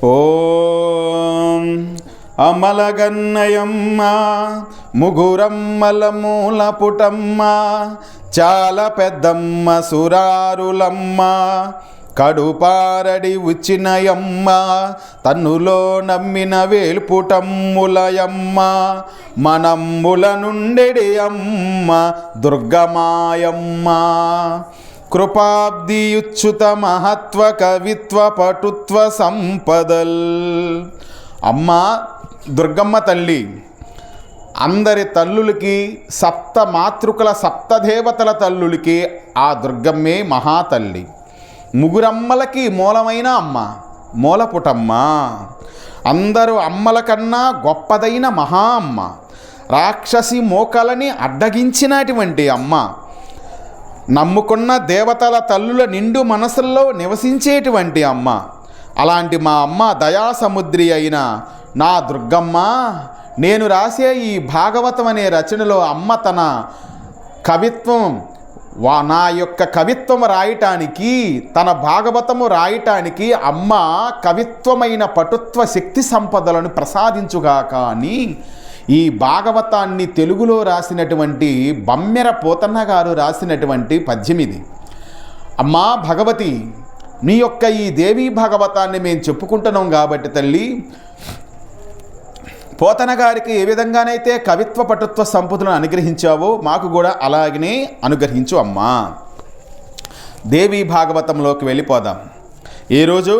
ఓం అమలగన్నయమ్మ ముగురమ్మల మూల పుటమ్మ చాలా పెద్దమ్మ సురారులమ్మ కడుపారడి ఉచ్చినయమ్మ తన్నులో నమ్మిన వేల్పుటమ్ములయమ్మ మనమ్ముల నుండెడి అమ్మ దుర్గమాయమ్మ కృపాబ్దియుచ్యుత మహత్వ కవిత్వ పటుత్వ సంపదల్. అమ్మ దుర్గమ్మ తల్లి అందరి తల్లులకి, సప్త మాతృకుల సప్తదేవతల తల్లులకి ఆ దుర్గమ్మే మహాతల్లి. ముగురమ్మలకి మూలమైన అమ్మ, మూలపుటమ్మ. అందరూ అమ్మల కన్నా గొప్పదైన మహా అమ్మ, రాక్షసి మోకలని అడ్డగించినటువంటి అమ్మ, నమ్ముకున్న దేవతల తల్లుల నిండు మనసుల్లో నివసించేటువంటి అమ్మ. అలాంటి మా అమ్మ దయాసముద్రి అయిన నా దుర్గమ్మ, నేను రాసే ఈ భాగవతం అనే రచనలో అమ్మ తన కవిత్వం, నా యొక్క కవిత్వం రాయటానికి, తన భాగవతము రాయటానికి అమ్మ కవిత్వమైన పటుత్వ శక్తి సంపదలను ప్రసాదించుగాక అని ఈ భాగవతాన్ని తెలుగులో రాసినటువంటి బమ్మెర పోతన్న గారు రాసినటువంటి పద్యం ఇది. అమ్మా భగవతి, నీ యొక్క ఈ దేవీ భాగవతాన్ని మేము చెప్పుకుంటున్నాం కాబట్టి తల్లి, పోతన గారికి ఏ విధంగానైతే కవిత్వ పటుత్వ సంపదలను అనుగ్రహించావో మాకు కూడా అలాగనే అనుగ్రహించు అమ్మా. దేవీ భాగవతంలోకి వెళ్ళిపోదాం. ఈరోజు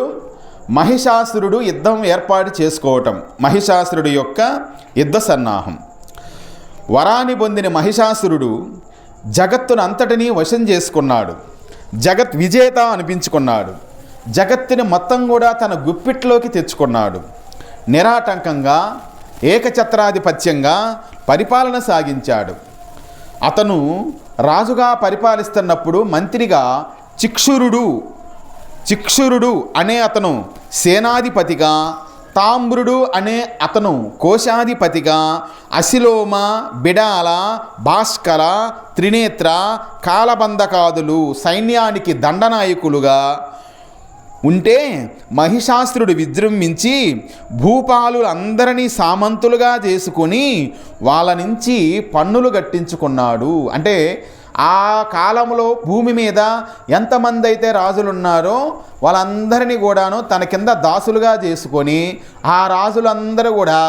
మహిషాసురుడు యుద్ధం ఏర్పాటు చేసుకోవటం, మహిషాసురుడు యొక్క యుద్ధ సన్నాహం. వరాన్ని పొందిన మహిషాసురుడు జగత్తును అంతటినీ వశం చేసుకున్నాడు, జగత్ విజేత అనిపించుకున్నాడు, జగత్తుని మొత్తం కూడా తన గుప్పిట్లోకి తెచ్చుకున్నాడు. నిరాటంకంగా ఏకఛత్రాధిపత్యంగా పరిపాలన సాగించాడు. అతను రాజుగా పరిపాలిస్తున్నప్పుడు మంత్రిగా చిక్షురుడు అనే అతను సేనాధిపతిగా, తామ్రుడు అనే అతను కోశాధిపతిగా, అశిలోమ, బిడాల, భాస్కర, త్రినేత్ర, కాలబంధకాదులు సైన్యానికి దండనాయకులుగా ఉంటే, మహిషాసురుడు విజృంభించి భూపాలులందరినీ సామంతులుగా చేసుకొని వాళ్ళ నుంచి పన్నులు కట్టించుకున్నాడు. అంటే ఆ కాలంలో భూమి మీద ఎంతమంది అయితే రాజులున్నారో వాళ్ళందరినీ కూడాను తన కింద దాసులుగా చేసుకొని, ఆ రాజులందరూ కూడా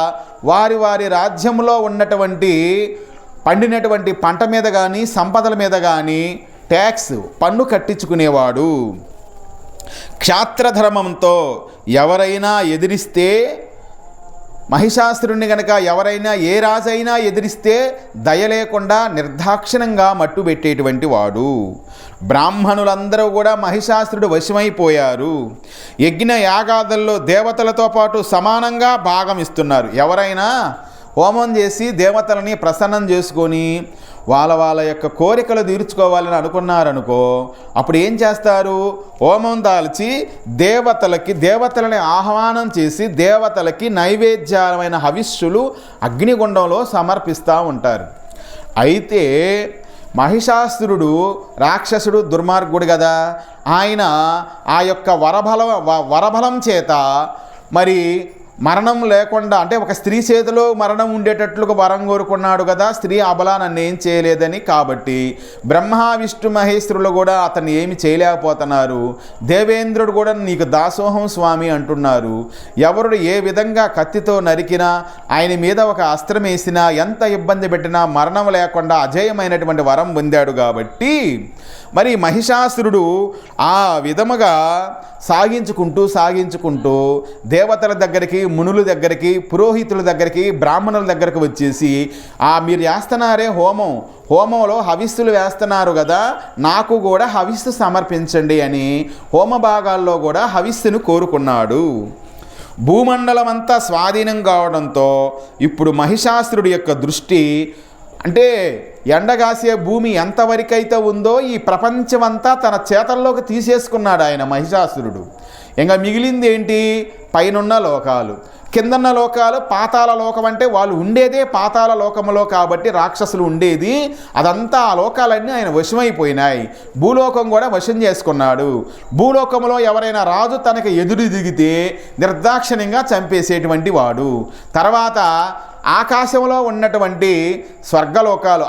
వారి వారి రాజ్యంలో ఉన్నటువంటి పండినటువంటి పంట మీద కానీ సంపదల మీద కానీ ట్యాక్స్ పన్ను కట్టించుకునేవాడు. క్షాత్రధర్మంతో ఎవరైనా ఎదిరిస్తే, మహిషాసురుణ్ణి కనుక ఎవరైనా ఏ రాజైనా ఎదిరిస్తే దయ లేకుండా నిర్దాక్షిణంగా మట్టు పెట్టేటువంటి వాడు. బ్రాహ్మణులందరూ కూడా మహిషాసురుడు వశమైపోయారు. యజ్ఞ యాగాదుల్లో దేవతలతో పాటు సమానంగా భాగం ఇస్తున్నారు. ఎవరైనా హోమం చేసి దేవతలని ప్రసన్నం చేసుకొని వాళ్ళ యొక్క కోరికలు తీర్చుకోవాలని అనుకున్నారనుకో, అప్పుడు ఏం చేస్తారు? హోమం దాల్చి దేవతలని ఆహ్వానం చేసి దేవతలకి నైవేద్యమైన హవిస్సులు అగ్నిగుండంలో సమర్పిస్తూ ఉంటారు. అయితే మహిషాసురుడు రాక్షసుడు, దుర్మార్గుడు కదా, ఆయన ఆ యొక్క వరబలం చేత మరి మరణం లేకుండా, అంటే ఒక స్త్రీ చేతిలో మరణం ఉండేటట్లుగా వరం కోరుకున్నాడు కదా, స్త్రీ అబలా నన్ను ఏం చేయలేదని. కాబట్టి బ్రహ్మ విష్ణు మహేశ్వరులు కూడా అతన్ని ఏమి చేయలేకపోతున్నారు. దేవేంద్రుడు కూడా నీకు దాసోహం స్వామి అంటున్నారు. ఎవరు ఏ విధంగా కత్తితో నరికినా, ఆయన మీద ఒక అస్త్రం వేసినా, ఎంత ఇబ్బంది పెట్టినా మరణం లేకుండా అజేయమైనటువంటి వరం పొందాడు. కాబట్టి మరి మహిషాసురుడు ఆ విధముగా సాగించుకుంటూ దేవతల దగ్గరికి, మునుల దగ్గరికి, పురోహితుల దగ్గరికి, బ్రాహ్మణుల దగ్గరకు వచ్చేసి, మీరు వేస్తున్నారే హోమంలో హవిస్సులు వేస్తున్నారు కదా, నాకు కూడా హవిస్సు సమర్పించండి అని హోమ భాగాల్లో కూడా హవిస్సును కోరుకున్నాడు. భూమండలం అంతా స్వాధీనం కావడంతో ఇప్పుడు మహిషాసురుడి యొక్క దృష్టి, అంటే ఎండగాసే భూమి ఎంతవరకైతే ఉందో ఈ ప్రపంచమంతా తన చేతల్లోకి తీసేసుకున్నాడు ఆయన మహిషాసురుడు. ఇంకా మిగిలింది ఏంటి? పైనున్న లోకాలు, కిందన్న లోకాలు పాతాళ లోకం. అంటే వాళ్ళు ఉండేదే పాతాళ లోకములో కాబట్టి రాక్షసులు ఉండేది అదంతా ఆ లోకాలన్నీ ఆయన వశమైపోయినాయి. భూలోకం కూడా వశం చేసుకున్నాడు. భూలోకంలో ఎవరైనా రాజు తనకు ఎదురు దిగితే నిర్దాక్షిణ్యంగా చంపేసేటువంటి వాడు. తర్వాత ఆకాశంలో ఉన్నటువంటి స్వర్గలోకాలు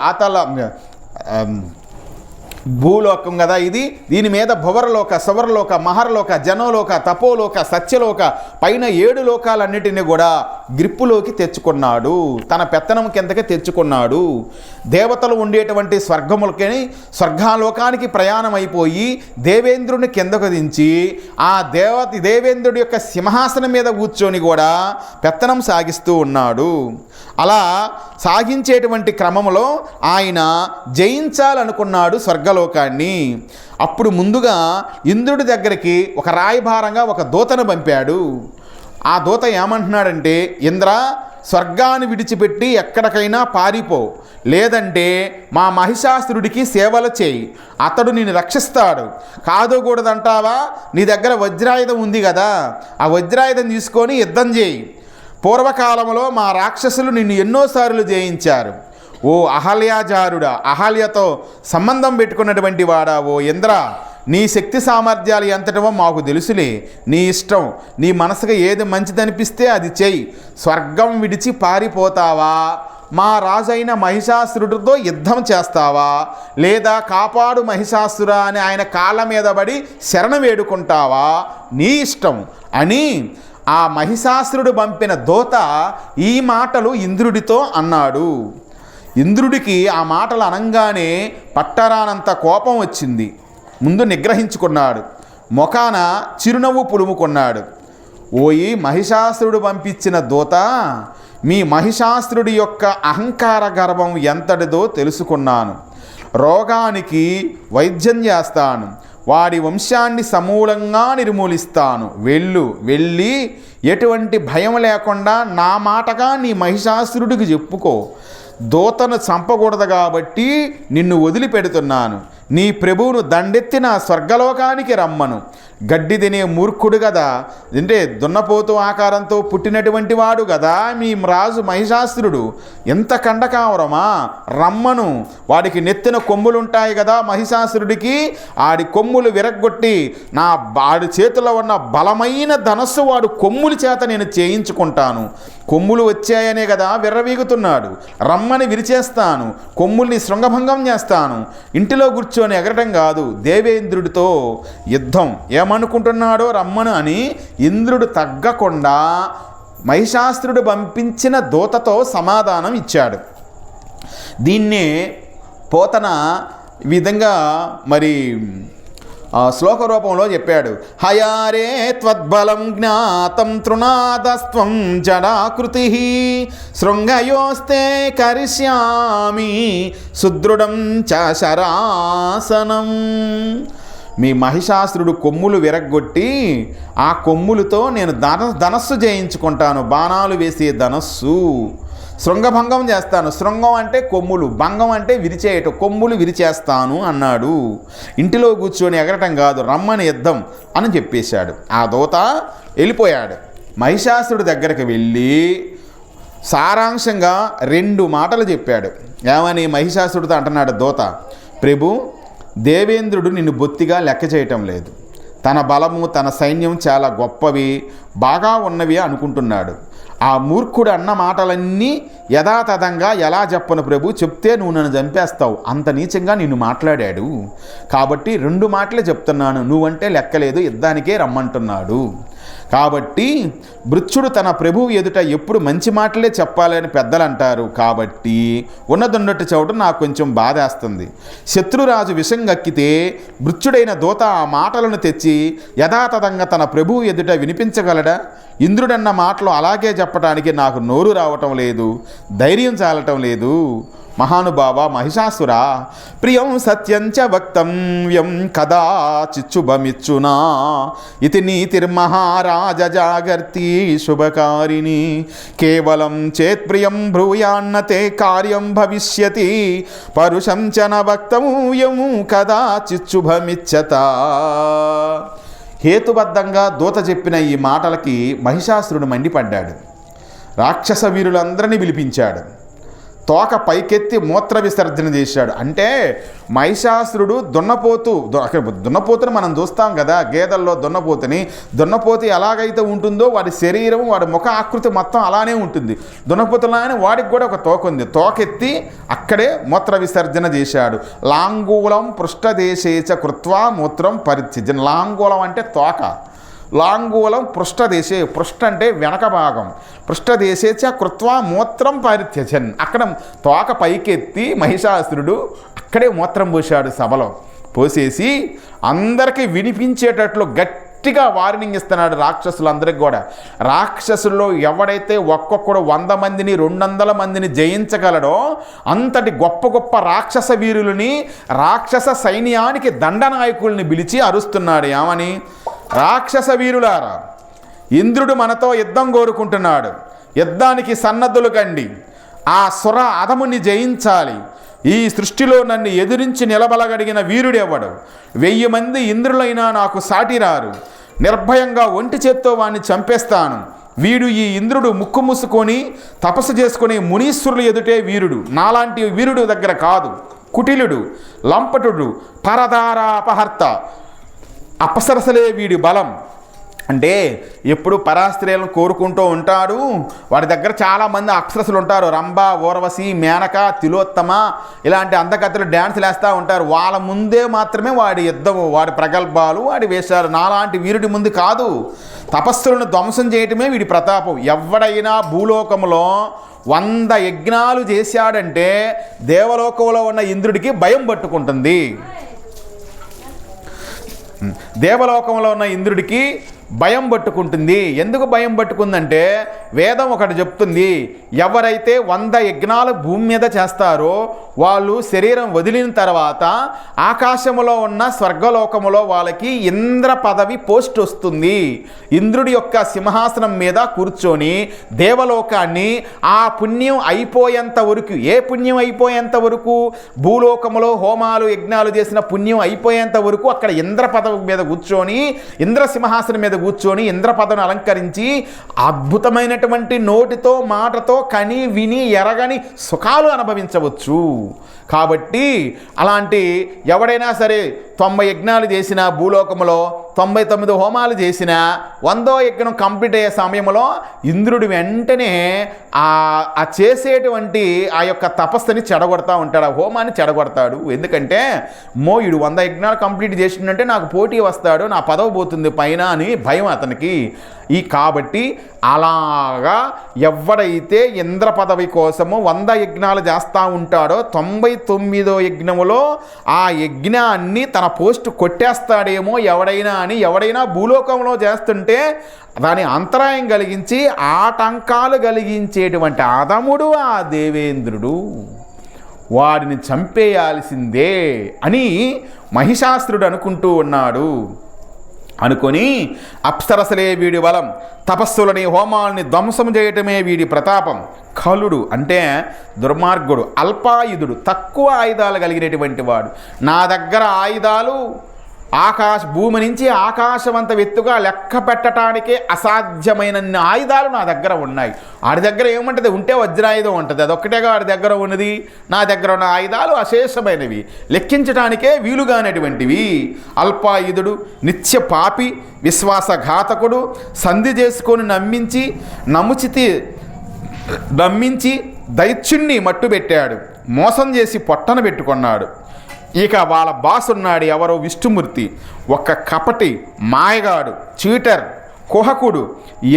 భూలోకం కదా ఇది, దీని మీద భువరలోక, సువర్లోక, మహర్లోక, జనోలోక, తపోలోక, సత్యలోక పైన 7 లోకాలన్నిటిని కూడా గ్రిప్పులోకి తెచ్చుకున్నాడు, తన పెత్తనం కిందకి తెచ్చుకున్నాడు. దేవతలు ఉండేటువంటి స్వర్గాలోకానికి ప్రయాణం అయిపోయి దేవేంద్రుని కిందకు దించి ఆ దేవేంద్రుడి యొక్క సింహాసనం మీద కూర్చొని కూడా పెత్తనం సాగిస్తూ ఉన్నాడు. అలా సాగించేటువంటి క్రమంలో ఆయన జయించాలనుకున్నాడు స్వర్గలోకాన్ని. అప్పుడు ముందుగా ఇంద్రుడి దగ్గరికి ఒక రాయభారంగా ఒక దూతను పంపాడు. ఆ దూత ఏమంటున్నాడంటే, ఇంద్ర, స్వర్గాన్ని విడిచిపెట్టి ఎక్కడికైనా పారిపో, లేదంటే మా మహిషాసురుడికి సేవలు చేయి, అతడు నిన్ను రక్షిస్తాడు. కాదకూడదంటావా? నీ దగ్గర వజ్రాయుధం ఉంది కదా, ఆ వజ్రాయుధం తీసుకొని యుద్ధం చేయి. పూర్వకాలంలో మా రాక్షసులు నిన్ను ఎన్నోసార్లు జయించారు. ఓ అహల్యాజారుడా, అహల్యతో సంబంధం పెట్టుకున్నటువంటి వాడా, ఓ ఇంద్ర, నీ శక్తి సామర్థ్యాలు ఎంతటో మాకు తెలుసులే. నీ ఇష్టం, నీ మనసుకు ఏది మంచిదనిపిస్తే అది చెయ్యి. స్వర్గం విడిచి పారిపోతావా, మా రాజైన మహిషాసురుడితో యుద్ధం చేస్తావా, లేదా కాపాడు మహిషాసుర అని ఆయన కాళ్ళ మీద పడి శరణ వేడుకుంటావా, నీ ఇష్టం అని ఆ మహిషాసురుడు పంపిన దూత ఈ మాటలు ఇంద్రుడితో అన్నాడు. ఇంద్రుడికి ఆ మాటలు అనంగానే పట్టరానంత కోపం వచ్చింది. ముందు నిగ్రహించుకున్నాడు, ముఖాన చిరునవ్వు పులుముకున్నాడు. ఓయి మహిషాసురుడు పంపించిన దూత, మీ మహిషాసురుడి యొక్క అహంకార గర్వం ఎంతటిదో తెలుసుకున్నాను. రోగానికి వైద్యం చేస్తాను, వాడి వంశాన్ని సమూలంగా నిర్మూలిస్తాను. వెళ్ళి ఎటువంటి భయం లేకుండా నా మాటగా నీ మహిషాసురుడికి చెప్పుకో. దూతను చంపకూడదు కాబట్టి నిన్ను వదిలిపెడుతున్నాను. నీ ప్రభువును దండెత్తి నా స్వర్గలోకానికి రమ్మను. గడ్డి తినే మూర్ఖుడు కదా, అంటే దున్నపోతు ఆకారంతో పుట్టినటువంటి వాడు కదా మీ రాజు మహిషాసురుడు. ఎంత కండకావరమా, రమ్మను. వాడికి నెత్తిన కొమ్ములుంటాయి కదా మహిషాసురుడికి, ఆడి కొమ్ములు విరగ్గొట్టి వాడి చేతిలో ఉన్న బలమైన ధనస్సు వాడు కొమ్ముల చేత నేను చేయించుకుంటాను. కొమ్ములు వచ్చాయనే కదా విర్రవీగుతున్నాడు. రమ్మని విరిచేస్తాను, కొమ్ముల్ని శృంగభంగం చేస్తాను. ఇంటిలో కూర్చొని ఎగరటం కాదు, దేవేంద్రుడితో యుద్ధం. ఏమనుకుంటున్నాడో రమ్మను అని ఇంద్రుడు తగ్గకుండా మహిషాసురుడు పంపించిన దూతతో సమాధానం ఇచ్చాడు. దీన్నే పోతన విధంగా మరి శ్లోక రూపంలో చెప్పాడు. హయారే త్వద్బలం జ్ఞాతం తృణాదస్త్వం జడాకృతి శృంగయోస్తే కరిష్యామి సుదృఢం చ శరాసనం. మీ మహిషాసురుడు కొమ్ములు విరగ్గొట్టి ఆ కొమ్ములతో నేను ధనస్సు చేయించుకుంటాను, బాణాలు వేసే ధనస్సు. శృంగభంగం చేస్తాను. శృంగం అంటే కొమ్ములు, భంగం అంటే విరిచేయటం, కొమ్ములు విరిచేస్తాను అన్నాడు. ఇంటిలో కూర్చొని ఎగరటం కాదు, రమ్మని యుద్ధం అని చెప్పేశాడు. ఆ దూత వెళ్ళిపోయాడు. మహిషాసురుడి దగ్గరికి వెళ్ళి సారాంశంగా 2 మాటలు చెప్పాడు. ఏమని మహిషాసురుడితో అంటున్నాడు దూత, ప్రభు, దేవేంద్రుడు నిన్ను బొత్తిగా లెక్క చేయటం లేదు. తన బలము, తన సైన్యం చాలా గొప్పవి, బాగా ఉన్నవి అనుకుంటున్నాడు. ఆ మూర్ఖుడు అన్న మాటలన్నీ యథాతథంగా ఎలా చెప్పను ప్రభు, చెప్తే నువ్వు నన్ను చంపేస్తావు, అంత నీచంగా నిన్ను మాట్లాడాడు. కాబట్టి 2 మాటలే చెప్తున్నాను, నువ్వంటే లెక్కలేదు, యుద్ధానికే రమ్మంటున్నాడు. కాబట్టి భృత్యుడు తన ప్రభువు ఎదుట ఎప్పుడు మంచి మాటలే చెప్పాలని పెద్దలు అంటారు. కాబట్టి ఉన్నదొన్నట్టు చోటు నాకు కొంచెం బాధేస్తుంది. శత్రురాజు విషం గక్కితే భృత్యుడైన దూత ఆ మాటలను తెచ్చి యథాతథంగా తన ప్రభువు ఎదుట వినిపించగలడా? ఇంద్రుడన్న మాటలు అలాగే చెప్పడానికి నాకు నోరు రావటం లేదు, ధైర్యం చాలటం లేదు. మహానుభావ మహిషాసురా, ప్రియం సత్యంచ వక్తవ్యం కదాచిచ్చుభమిచ్చునా ఇది నీతిర్మహారాజ జాగర్తి శుభకారిణి కేవలం చేత్ప్రియం బ్రూయాన్నతే కార్యం భవిష్యతి పరుషం చ న వక్తవ్యం కదాచిచ్చుభమిచ్చత. హేతుబద్ధంగా దూత చెప్పిన ఈ మాటలకి మహిషాసురుడు మండిపడ్డాడు. రాక్షస వీరులందరినీ పిలిపించాడు. తోక పైకెత్తి మూత్ర విసర్జన చేశాడు. అంటే మహిషాసురుడు దున్నపోతుని మనం చూస్తాం కదా, గేదెల్లో దున్నపోతు ఎలాగైతే ఉంటుందో వాడి శరీరం, వాడి ముఖ ఆకృతి మొత్తం అలానే ఉంటుంది. దున్నపోతులానే వాడికి కూడా ఒక తోక ఉంది. తోకెత్తి అక్కడే మూత్ర విసర్జన చేశాడు. లాంగూలం పృష్ఠదేశేచ కృత్వా మూత్రం పరిత్యజన. లాంగూలం అంటే తోక, లాంగూలం పృష్ఠదేశే, పృష్ఠ అంటే వెనక భాగం, పృష్ఠదేశేచ కృత్వా మూత్రం పరిత్యజన్. అక్కడ తోక పైకెత్తి మహిషాసురుడు అక్కడే మూత్రం పోశాడు. సభలో పోసేసి అందరికీ వినిపించేటట్లు గట్టిగా వార్నింగ్ ఇస్తున్నాడు రాక్షసులందరికీ కూడా. రాక్షసుల్లో ఎవడైతే ఒక్కొక్కడు 100 మందిని 200 మందిని జయించగలడో అంతటి గొప్ప గొప్ప రాక్షస వీరులని, రాక్షస సైన్యానికి దండనాయకుల్ని పిలిచి అరుస్తున్నాడు. ఏమని? రాక్షస వీరులారా, ఇంద్రుడు మనతో యుద్ధం కోరుకుంటున్నాడు. యుద్ధానికి సన్నద్ధులు కండి. ఆ సుర అధముని జయించాలి. ఈ సృష్టిలో నన్ను ఎదిరించి నిలబలగడిగిన వీరుడెవడు? 1000 మంది ఇంద్రులైనా నాకు సాటిరారు. నిర్భయంగా ఒంటి చేత్తో వాణ్ణి చంపేస్తాను. వీడు, ఈ ఇంద్రుడు ముక్కు మూసుకొని తపస్సు చేసుకుని మునీశ్వరులు ఎదుటే వీరుడు. నాలాంటి వీరుడు దగ్గర కాదు. కుటిలుడు, లంపటుడు, పరదారాపహర్త, అపసరసలే వీడి బలం. అంటే ఎప్పుడు పరాస్త్రీలను కోరుకుంటూ ఉంటాడు. వాడి దగ్గర చాలామంది అప్సరసలు ఉంటారు. రంభ, ఊర్వశి, మేనక, తిలోత్తమ ఇలాంటి అందగత్తెలు డ్యాన్సులు వేస్తూ ఉంటారు. వాళ్ళ ముందే మాత్రమే వాడి యుద్ధము, వాడి ప్రగల్భాలు, వాడి వేషాలు. నాలాంటి వీరుడి ముందు కాదు. తపస్సులను ధ్వంసం చేయటమే వీడి ప్రతాపం. ఎవడైనా భూలోకంలో 100 యజ్ఞాలు చేశాడంటే దేవలోకంలో ఉన్న ఇంద్రుడికి భయం పట్టుకుంటుంది. దేవలోకంలో ఉన్న ఇంద్రుడికి భయం పట్టుకుంటుంది. ఎందుకు భయం పట్టుకుందంటే వేదం ఒకటి చెప్తుంది, ఎవరైతే 100 యజ్ఞాలు భూమి మీద చేస్తారో వాళ్ళు శరీరం వదిలిన తర్వాత ఆకాశంలో ఉన్న స్వర్గలోకములో వాళ్ళకి ఇంద్ర పదవి పోస్ట్ వస్తుంది. ఇంద్రుడి యొక్క సింహాసనం మీద కూర్చొని దేవలోకాన్ని ఆ పుణ్యం అయిపోయేంత వరకు, ఏ పుణ్యం అయిపోయేంత వరకు, భూలోకములో హోమాలు యజ్ఞాలు చేసిన పుణ్యం అయిపోయేంత వరకు అక్కడ ఇంద్ర పదవి మీద కూర్చొని, ఇంద్ర సింహాసనం మీద కూర్చొని ఇంద్ర పదవిని అలంకరించి అద్భుతమైనటువంటి నోటితో మాటతో కని విని ఎరగని సుఖాలు అనుభవించవచ్చు. కాబట్టి అలాంటి ఎవడైనా సరే 90 యజ్ఞాలు చేసిన భూలోకములో 99 హోమాలు చేసిన 100వ యజ్ఞం కంప్లీట్ అయ్యే సమయంలో ఇంద్రుడు వెంటనే ఆ చేసేటువంటి ఆ యొక్క తపస్సుని చెడగొడతా ఉంటాడు, ఆ హోమాన్ని చెడగొడతాడు. ఎందుకంటే మోయుడు 100 యజ్ఞాలు కంప్లీట్ చేసిందంటే నాకు పోటీ వస్తాడు, నా పదవి పోతుంది పైన అని భయం అతనికి. కాబట్టి అలాగా ఎవడైతే ఇంద్ర పదవి కోసము 100 యజ్ఞాలు చేస్తూ ఉంటాడో 99వ యజ్ఞములో ఆ యజ్ఞాన్ని తన పోస్టు కొట్టేస్తాడేమో ఎవడైనా భూలోకంలో చేస్తుంటే దాని అంతరాయం కలిగించి ఆటంకాలు కలిగించేటువంటి అధముడు ఆ దేవేంద్రుడు, వాడిని చంపేయాల్సిందే అని మహిషాసురుడు అనుకుంటూ ఉన్నాడు. అనుకొని అప్సరసలే వీడి బలం, తపస్సులని హోమాలని ధ్వంసం చేయటమే వీడి ప్రతాపం. ఖలుడు అంటే దుర్మార్గుడు, అల్పాయుధుడు, తక్కువ ఆయుధాలు కలిగినటువంటి వాడు. నా దగ్గర ఆయుధాలు భూమి నుంచి ఆకాశమంత ఎత్తుగా లెక్క పెట్టడానికే అసాధ్యమైనన్ని ఆయుధాలు నా దగ్గర ఉన్నాయి. ఆడి దగ్గర ఏముంటుంది? ఉంటే వజ్రాయుధం ఉంటుంది, అదొక్కటేగా ఆడి దగ్గర ఉన్నది. నా దగ్గర ఉన్న ఆయుధాలు అశేషమైనవి, లెక్కించడానికే వీలుగానటువంటివి. అల్పాయుధుడు, నిత్య పాపి, విశ్వాసఘాతకుడు, సంధి చేసుకొని నమ్మించి దైత్యుణ్ణి మట్టుబెట్టాడు, మోసం చేసి పొట్టన పెట్టుకున్నాడు. ఇక వాళ్ళ బాస్ ఉన్నాడు, ఎవరో విష్ణుమూర్తి, ఒక కపటి, మాయగాడు, చీటర్, కుహకుడు.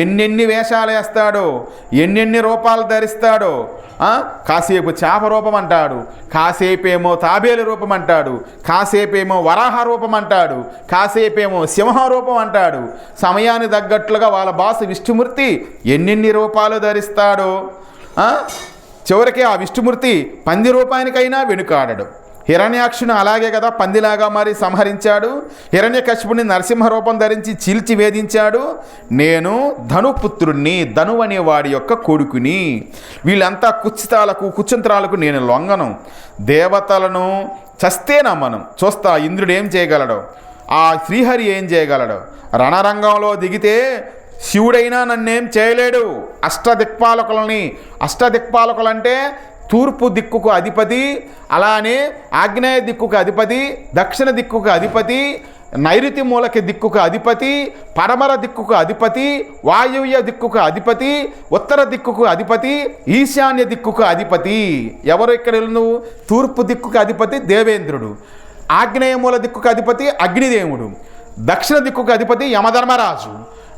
ఎన్నెన్ని వేషాలు వేస్తాడో, ఎన్నెన్ని రూపాలు ధరిస్తాడో. కాసేపు చేప రూపం అంటాడు, కాసేపేమో తాబేలు రూపం అంటాడు, కాసేపేమో వరాహ రూపం అంటాడు, కాసేపేమో సింహ రూపం అంటాడు. సమయానికి తగ్గట్లుగా వాళ్ళ బాస్ విష్ణుమూర్తి ఎన్నెన్ని రూపాలు ధరిస్తాడో. చివరికి ఆ విష్ణుమూర్తి పంది రూపానికైనా వెనుకాడడు. హిరణ్యాక్షుని అలాగే కదా పందిలాగా మరి సంహరించాడు. హిరణ్యకశిపుని నరసింహ రూపం ధరించి చీల్చి వేధించాడు. నేను ధనుపుత్రుణ్ణి, ధను అనేవాడి యొక్క కొడుకుని. వీళ్ళంతా కుచంత్రాలకు నేను లొంగను. దేవతలను చస్తే నమ్మను. చూస్తా ఇంద్రుడు ఏం చేయగలడో. ఆ శ్రీహరి ఏం చేయగలడు? రణరంగంలో దిగితే శివుడైనా నన్నేం చేయలేడు. అష్టదిక్పాలకులంటే తూర్పు దిక్కుకు అధిపతి, అలానే ఆగ్నేయ దిక్కుకు అధిపతి, దక్షిణ దిక్కుకు అధిపతి, నైరుతి మూలకి దిక్కుకు అధిపతి, పడమర దిక్కుకు అధిపతి, వాయువ్య దిక్కుకు అధిపతి, ఉత్తర దిక్కుకు అధిపతి, ఈశాన్య దిక్కుకు అధిపతి. ఎవరు ఇక్కడ నువ్వు? తూర్పు దిక్కుకు అధిపతి దేవేంద్రుడు, ఆగ్నేయ మూల దిక్కుకు అధిపతి అగ్నిదేవుడు, దక్షిణ దిక్కుకు అధిపతి యమధర్మరాజు,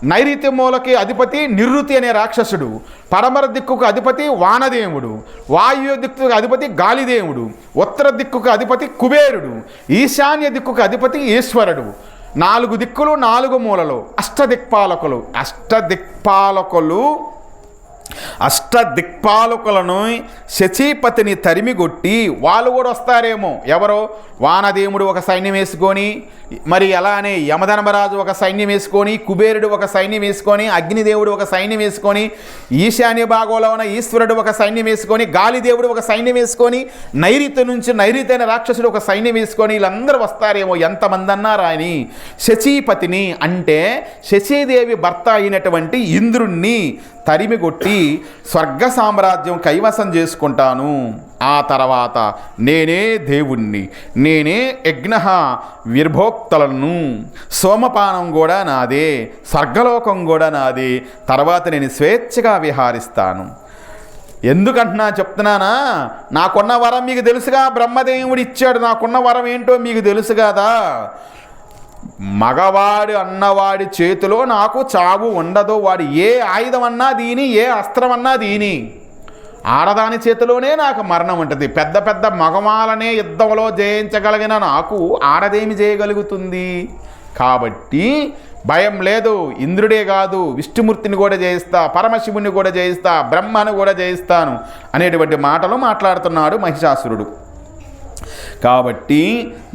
నైరుతి మూలకి అధిపతి నిరుతి అనే రాక్షసుడు, పడమర దిక్కుకు అధిపతి వానదేవుడు, వాయు దిక్కుకు అధిపతి గాలిదేవుడు, ఉత్తర దిక్కుకు అధిపతి కుబేరుడు, ఈశాన్య దిక్కుకు అధిపతి ఈశ్వరుడు. 4 దిక్కులు 4 మూలలు అష్టదిక్పాలకులను శచీపతిని తరిమిగొట్టి వాళ్ళు కూడా వస్తారేమో. ఎవరో? వానదేవుడు ఒక సైన్యం వేసుకొని, మరి అలానే యమధర్మరాజు ఒక సైన్యం వేసుకొని, కుబేరుడు ఒక సైన్యం వేసుకొని, అగ్నిదేవుడు ఒక సైన్యం వేసుకొని, ఈశాన్య భాగంలో ఉన్న ఈశ్వరుడు ఒక సైన్యం వేసుకొని, గాలిదేవుడు ఒక సైన్యం వేసుకొని, నైరుతి నుంచి నైరుతైన రాక్షసుడు ఒక సైన్యం వేసుకొని వీళ్ళందరూ వస్తారేమో. ఎంతమంది అన్నారా అని. శచీపతిని అంటే శచీదేవి భర్త అయినటువంటి ఇంద్రుణ్ణి తరిమిగొట్టి స్వర్గ సామ్రాజ్యం కైవసం చేసుకుంటాను. ఆ తర్వాత నేనే దేవుణ్ణి, నేనే యజ్ఞ విర్భోక్తలను, సోమపానం కూడా నాదే, స్వర్గలోకం కూడా నాదే. తర్వాత నేను స్వేచ్ఛగా విహారిస్తాను. ఎందుకంటున్నా చెప్తున్నానా? నాకున్న వరం మీకు తెలుసుగా, బ్రహ్మదేవుడు ఇచ్చాడు. నాకున్న వరం ఏంటో మీకు తెలుసు కదా. మగవాడు అన్నవాడి చేతిలో నాకు చావు ఉండదు. వాడు ఏ ఆయుధం అన్నా దీని, ఏ అస్త్రం అన్నా దీని. ఆడదాని చేతిలోనే నాకు మరణం ఉంటుంది. పెద్ద పెద్ద మగవాళ్ళనే యుద్ధంలో జయించగలిగిన నాకు ఆడదేమి చేయగలుగుతుంది? కాబట్టి భయం లేదు. ఇంద్రుడే కాదు, విష్ణుమూర్తిని కూడా జయిస్తా, పరమశివుని కూడా జయిస్తా, బ్రహ్మను కూడా జయిస్తాను అనేటువంటి మాటలు మాట్లాడుతున్నాడు మహిషాసురుడు. కాబట్టి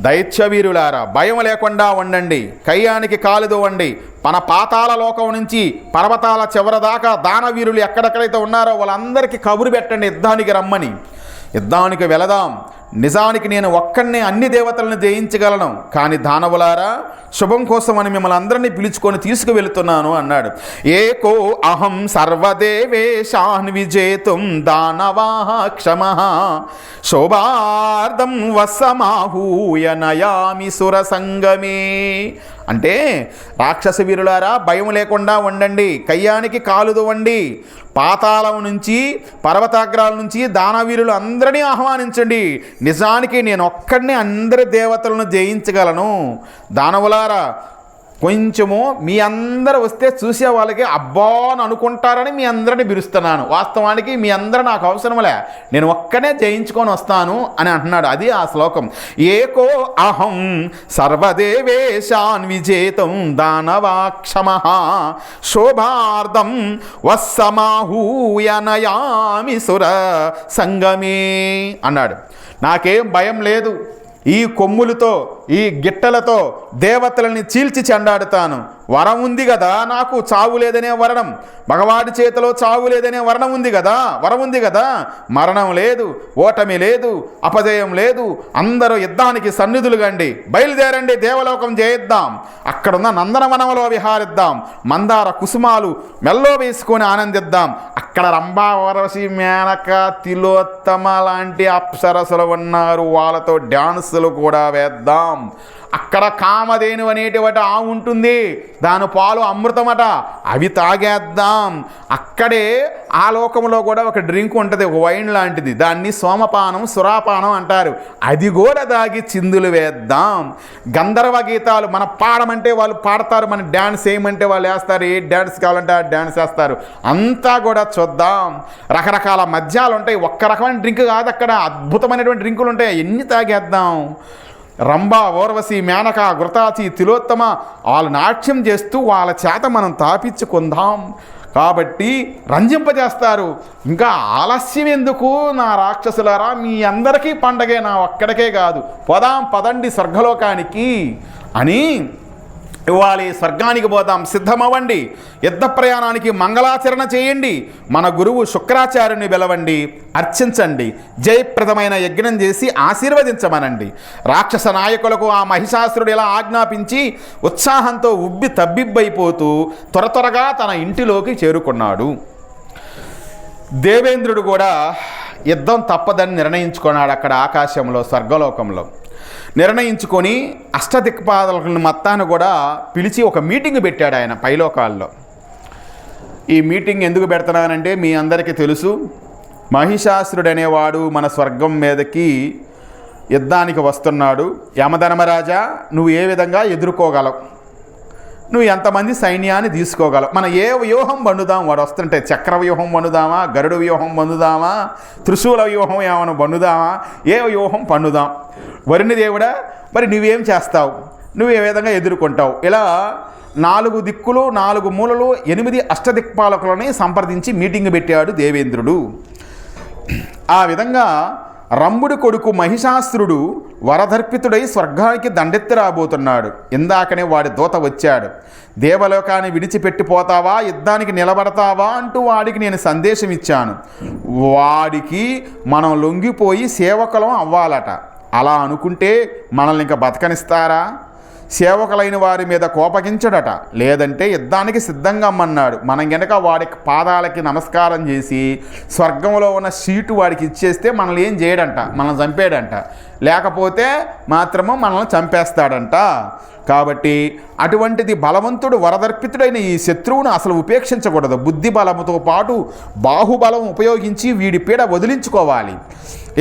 దైత్యవీరులారా, భయం లేకుండా ఉండండి, కయ్యానికి కాలుదోవండి. మన పాతాళ లోకం నుంచి పర్వతాల చివర దాకా దానవీరులు ఎక్కడెక్కడైతే ఉన్నారో వాళ్ళందరికీ కబురు పెట్టండి, యుద్ధానికి రమ్మని. యుద్ధానికి వెళదాం. నిజానికి నేను ఒక్కడినే అన్ని దేవతలను జయించగలను, కానీ దానవులారా శుభం కోసమని మిమ్మల్ని అందరినీ పిలుచుకొని తీసుకువెళుతున్నాను అన్నాడు. ఏకో అహం సర్వదేవేశాన్ విజేతుం దానవాః క్షమః శోభార్థం వసమాహూయ నయామి సుర సంగమే. అంటే రాక్షస వీరులారా, భయం లేకుండా ఉండండి, కయ్యానికి కాలుదోవండి. పాతాళం నుంచి పర్వతాగ్రాల నుంచి దానవీరులు అందరినీ ఆహ్వానించండి. నిజానికి నేను ఒక్కడినే అందరి దేవతలను జయించగలను. దానవులారా, కొంచెము మీ అందరూ వస్తే చూసే వాళ్ళకి అబ్బా అని అనుకుంటారని మీ అందరిని పిలుస్తున్నాను. వాస్తవానికి మీ అందరూ నాకు అవసరమలే, నేను ఒక్కనే జయించుకొని వస్తాను అని అంటున్నాడు. అది ఆ శ్లోకం. ఏకో అహం సర్వదేవేశాన్ విజేతం దానవాక్షమః శోభార్థం వస్సమాహూయ నయామి సుర సంగమే అన్నాడు. నాకేం భయం లేదు. ఈ కొమ్ములతో, ఈ గిట్టలతో దేవతలని చీల్చి చెండాడుతాను. వరం ఉంది కదా నాకు, చావు లేదనే వరణం. మగవాడి చేతిలో చావు లేదనే వరం ఉంది కదా. మరణం లేదు, ఓటమి లేదు, అపజయం లేదు. అందరూ యుద్ధానికి సన్నిధులుగండి, బయలుదేరండి, దేవలోకం జయిద్దాం. అక్కడున్న నందనవనంలో విహారిద్దాం, మందార కుసుమాలు మెల్లో వేసుకొని ఆనందిద్దాం. అక్కడ రంభా, ఊర్వశి, మేనక, తిలోత్తమ లాంటి అప్సరసులు ఉన్నారు, వాళ్ళతో డ్యాన్సులు కూడా వేద్దాం. అక్కడ కామధేను అనేటువంటి ఆవు ఉంటుంది, దాని పాలు అమృతమట, అవి తాగేద్దాం. అక్కడే ఆ లోకంలో కూడా ఒక డ్రింక్ ఉంటుంది, ఒక వైన్ లాంటిది, దాన్ని సోమపానం, సురాపానం అంటారు. అది కూడా తాగి చిందులు వేద్దాం. గంధర్వ గీతాలు మన పాడమంటే వాళ్ళు పాడతారు, మన డ్యాన్స్ వేయమంటే వాళ్ళు వేస్తారు, ఏ డ్యాన్స్ కావాలంటే ఆ డ్యాన్స్ వేస్తారు. అంతా కూడా చూద్దాం. రకరకాల మద్యాలు ఉంటాయి, ఒక్క రకమైన డ్రింక్ కాదు, అక్కడ అద్భుతమైనటువంటి డ్రింకులు ఉంటాయి, ఎన్ని తాగేద్దాం. రంభ, ఊర్వశి, మేనక, ఘృతాచి, తిలోత్తమ వాళ్ళు నాట్యం చేస్తూ వాళ్ళ చేత మనం తాపించుకుందాం. కాబట్టి రంజింపజేస్తారు. ఇంకా ఆలస్యం ఎందుకు నా రాక్షసులారా, మీ అందరికీ పండగే, నా ఒక్కడికే కాదు. పదండి స్వర్గలోకానికి అని ఇవ్వాలి, స్వర్గానికి పోతాం, సిద్ధమవ్వండి, యుద్ధ ప్రయాణానికి మంగళాచరణ చేయండి, మన గురువు శుక్రాచార్యుని పిలవండి, అర్చించండి, జయప్రదమైన యజ్ఞం చేసి ఆశీర్వదించమనండి. రాక్షస నాయకులకు ఆ మహిషాసురుడు ఇలా ఆజ్ఞాపించి ఉత్సాహంతో ఉబ్బి తబ్బిబ్బైపోతూ త్వరగా తన ఇంటిలోకి చేరుకున్నాడు. దేవేంద్రుడు కూడా యుద్ధం తప్పదని నిర్ణయించుకున్నాడు. అక్కడ ఆకాశంలో స్వర్గలోకంలో నిర్ణయించుకొని అష్టదిక్పాదకులను మొత్తాన్ని కూడా పిలిచి ఒక మీటింగ్ పెట్టాడు ఆయన పైలోకాల్లో. ఈ మీటింగ్ ఎందుకు పెడుతున్నానంటే మీ అందరికీ తెలుసు, మహిషాసురుడు అనేవాడు మన స్వర్గం మీదకి యుద్ధానికి వస్తున్నాడు. యమధర్మరాజా, నువ్వు ఏ విధంగా ఎదుర్కోగలవు, నువ్వు ఎంతమంది సైన్యాన్ని తీసుకోగలవు, మనం ఏ వ్యూహం వండుదాం, వాడు వస్తుంటే చక్ర వ్యూహం వండుదామా, గరుడు వ్యూహం వండుదామా, త్రిశూల వ్యూహం ఏమైనా వండుదామా, ఏ వ్యూహం పండుదాం, వరుణి దేవుడా మరి నువ్వేం చేస్తావు, నువ్వు ఏ విధంగా ఎదుర్కొంటావు, ఇలా 4 దిక్కులు 4 మూలలు 8 అష్టదిక్పాలకులని సంప్రదించి మీటింగ్ పెట్టాడు దేవేంద్రుడు. ఆ విధంగా రంభుడి కొడుకు మహిషాసురుడు వరదర్పితుడై స్వర్గానికి దండెత్తి రాబోతున్నాడు. ఇందాకనే వాడి దూత వచ్చాడు. దేవలోకాన్ని విడిచిపెట్టిపోతావా, యుద్ధానికి నిలబడతావా అంటూ వాడికి నేను సందేశం ఇచ్చాను. వాడికి మనం లొంగిపోయి సేవకులం అవ్వాలట. అలా అనుకుంటే మనల్ని ఇంకా బతకనిస్తారా? సేవకులైన వారి మీద కోపగించడట, లేదంటే యుద్ధానికి సిద్ధంగా అమ్మన్నాడు. మనం గనక వాడికి పాదాలకి నమస్కారం చేసి స్వర్గంలో ఉన్న సీటు వాడికి ఇచ్చేస్తే మనల్ని ఏం చేయడంట, మనల్ని చంపేయడంట, లేకపోతే మాత్రము మనల్ని చంపేస్తాడంట. కాబట్టి అటువంటిది బలవంతుడు వరదర్పితుడైన ఈ శత్రువును అసలు ఉపేక్షించకూడదు. బుద్ధి బలముతో పాటు బాహుబలం ఉపయోగించి వీడి పీడ వదిలించుకోవాలి.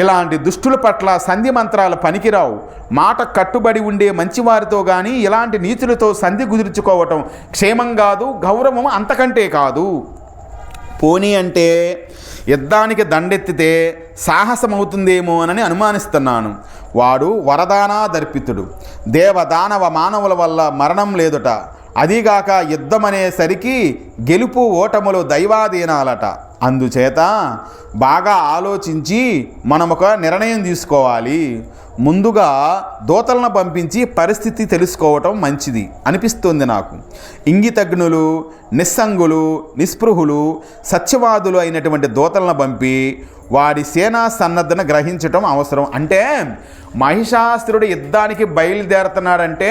ఇలాంటి దుష్టుల పట్ల సంధి మంత్రాలు పనికిరావు. మాట కట్టుబడి ఉండే మంచివారితో కానీ ఇలాంటి నీచులతో సంధి కుదుర్చుకోవటం క్షేమం కాదు, గౌరవం అంతకంటే కాదు. పోనీ అంటే యుద్ధానికి దండెత్తితే సాహసమవుతుందేమో అని అనుమానిస్తున్నాను. వాడు వరదానా దర్పితుడు, దేవదానవ మానవుల వల్ల మరణం లేదుట. అదిగాక యుద్ధం అనేసరికి గెలుపు ఓటములు దైవాధీనాలట. అందుచేత బాగా ఆలోచించి మనం ఒక నిర్ణయం తీసుకోవాలి. ముందుగా దూతలను పంపించి పరిస్థితి తెలుసుకోవటం మంచిది అనిపిస్తుంది నాకు. ఇంగితజ్ఞులు, నిస్సంగులు, నిస్పృహులు, సత్యవాదులు అయినటువంటి దూతలను పంపి వాడి సేనా సన్నద్ధన గ్రహించటం అవసరం. అంటే మహిషాసురుడు యుద్ధానికి బయలుదేరుతున్నాడంటే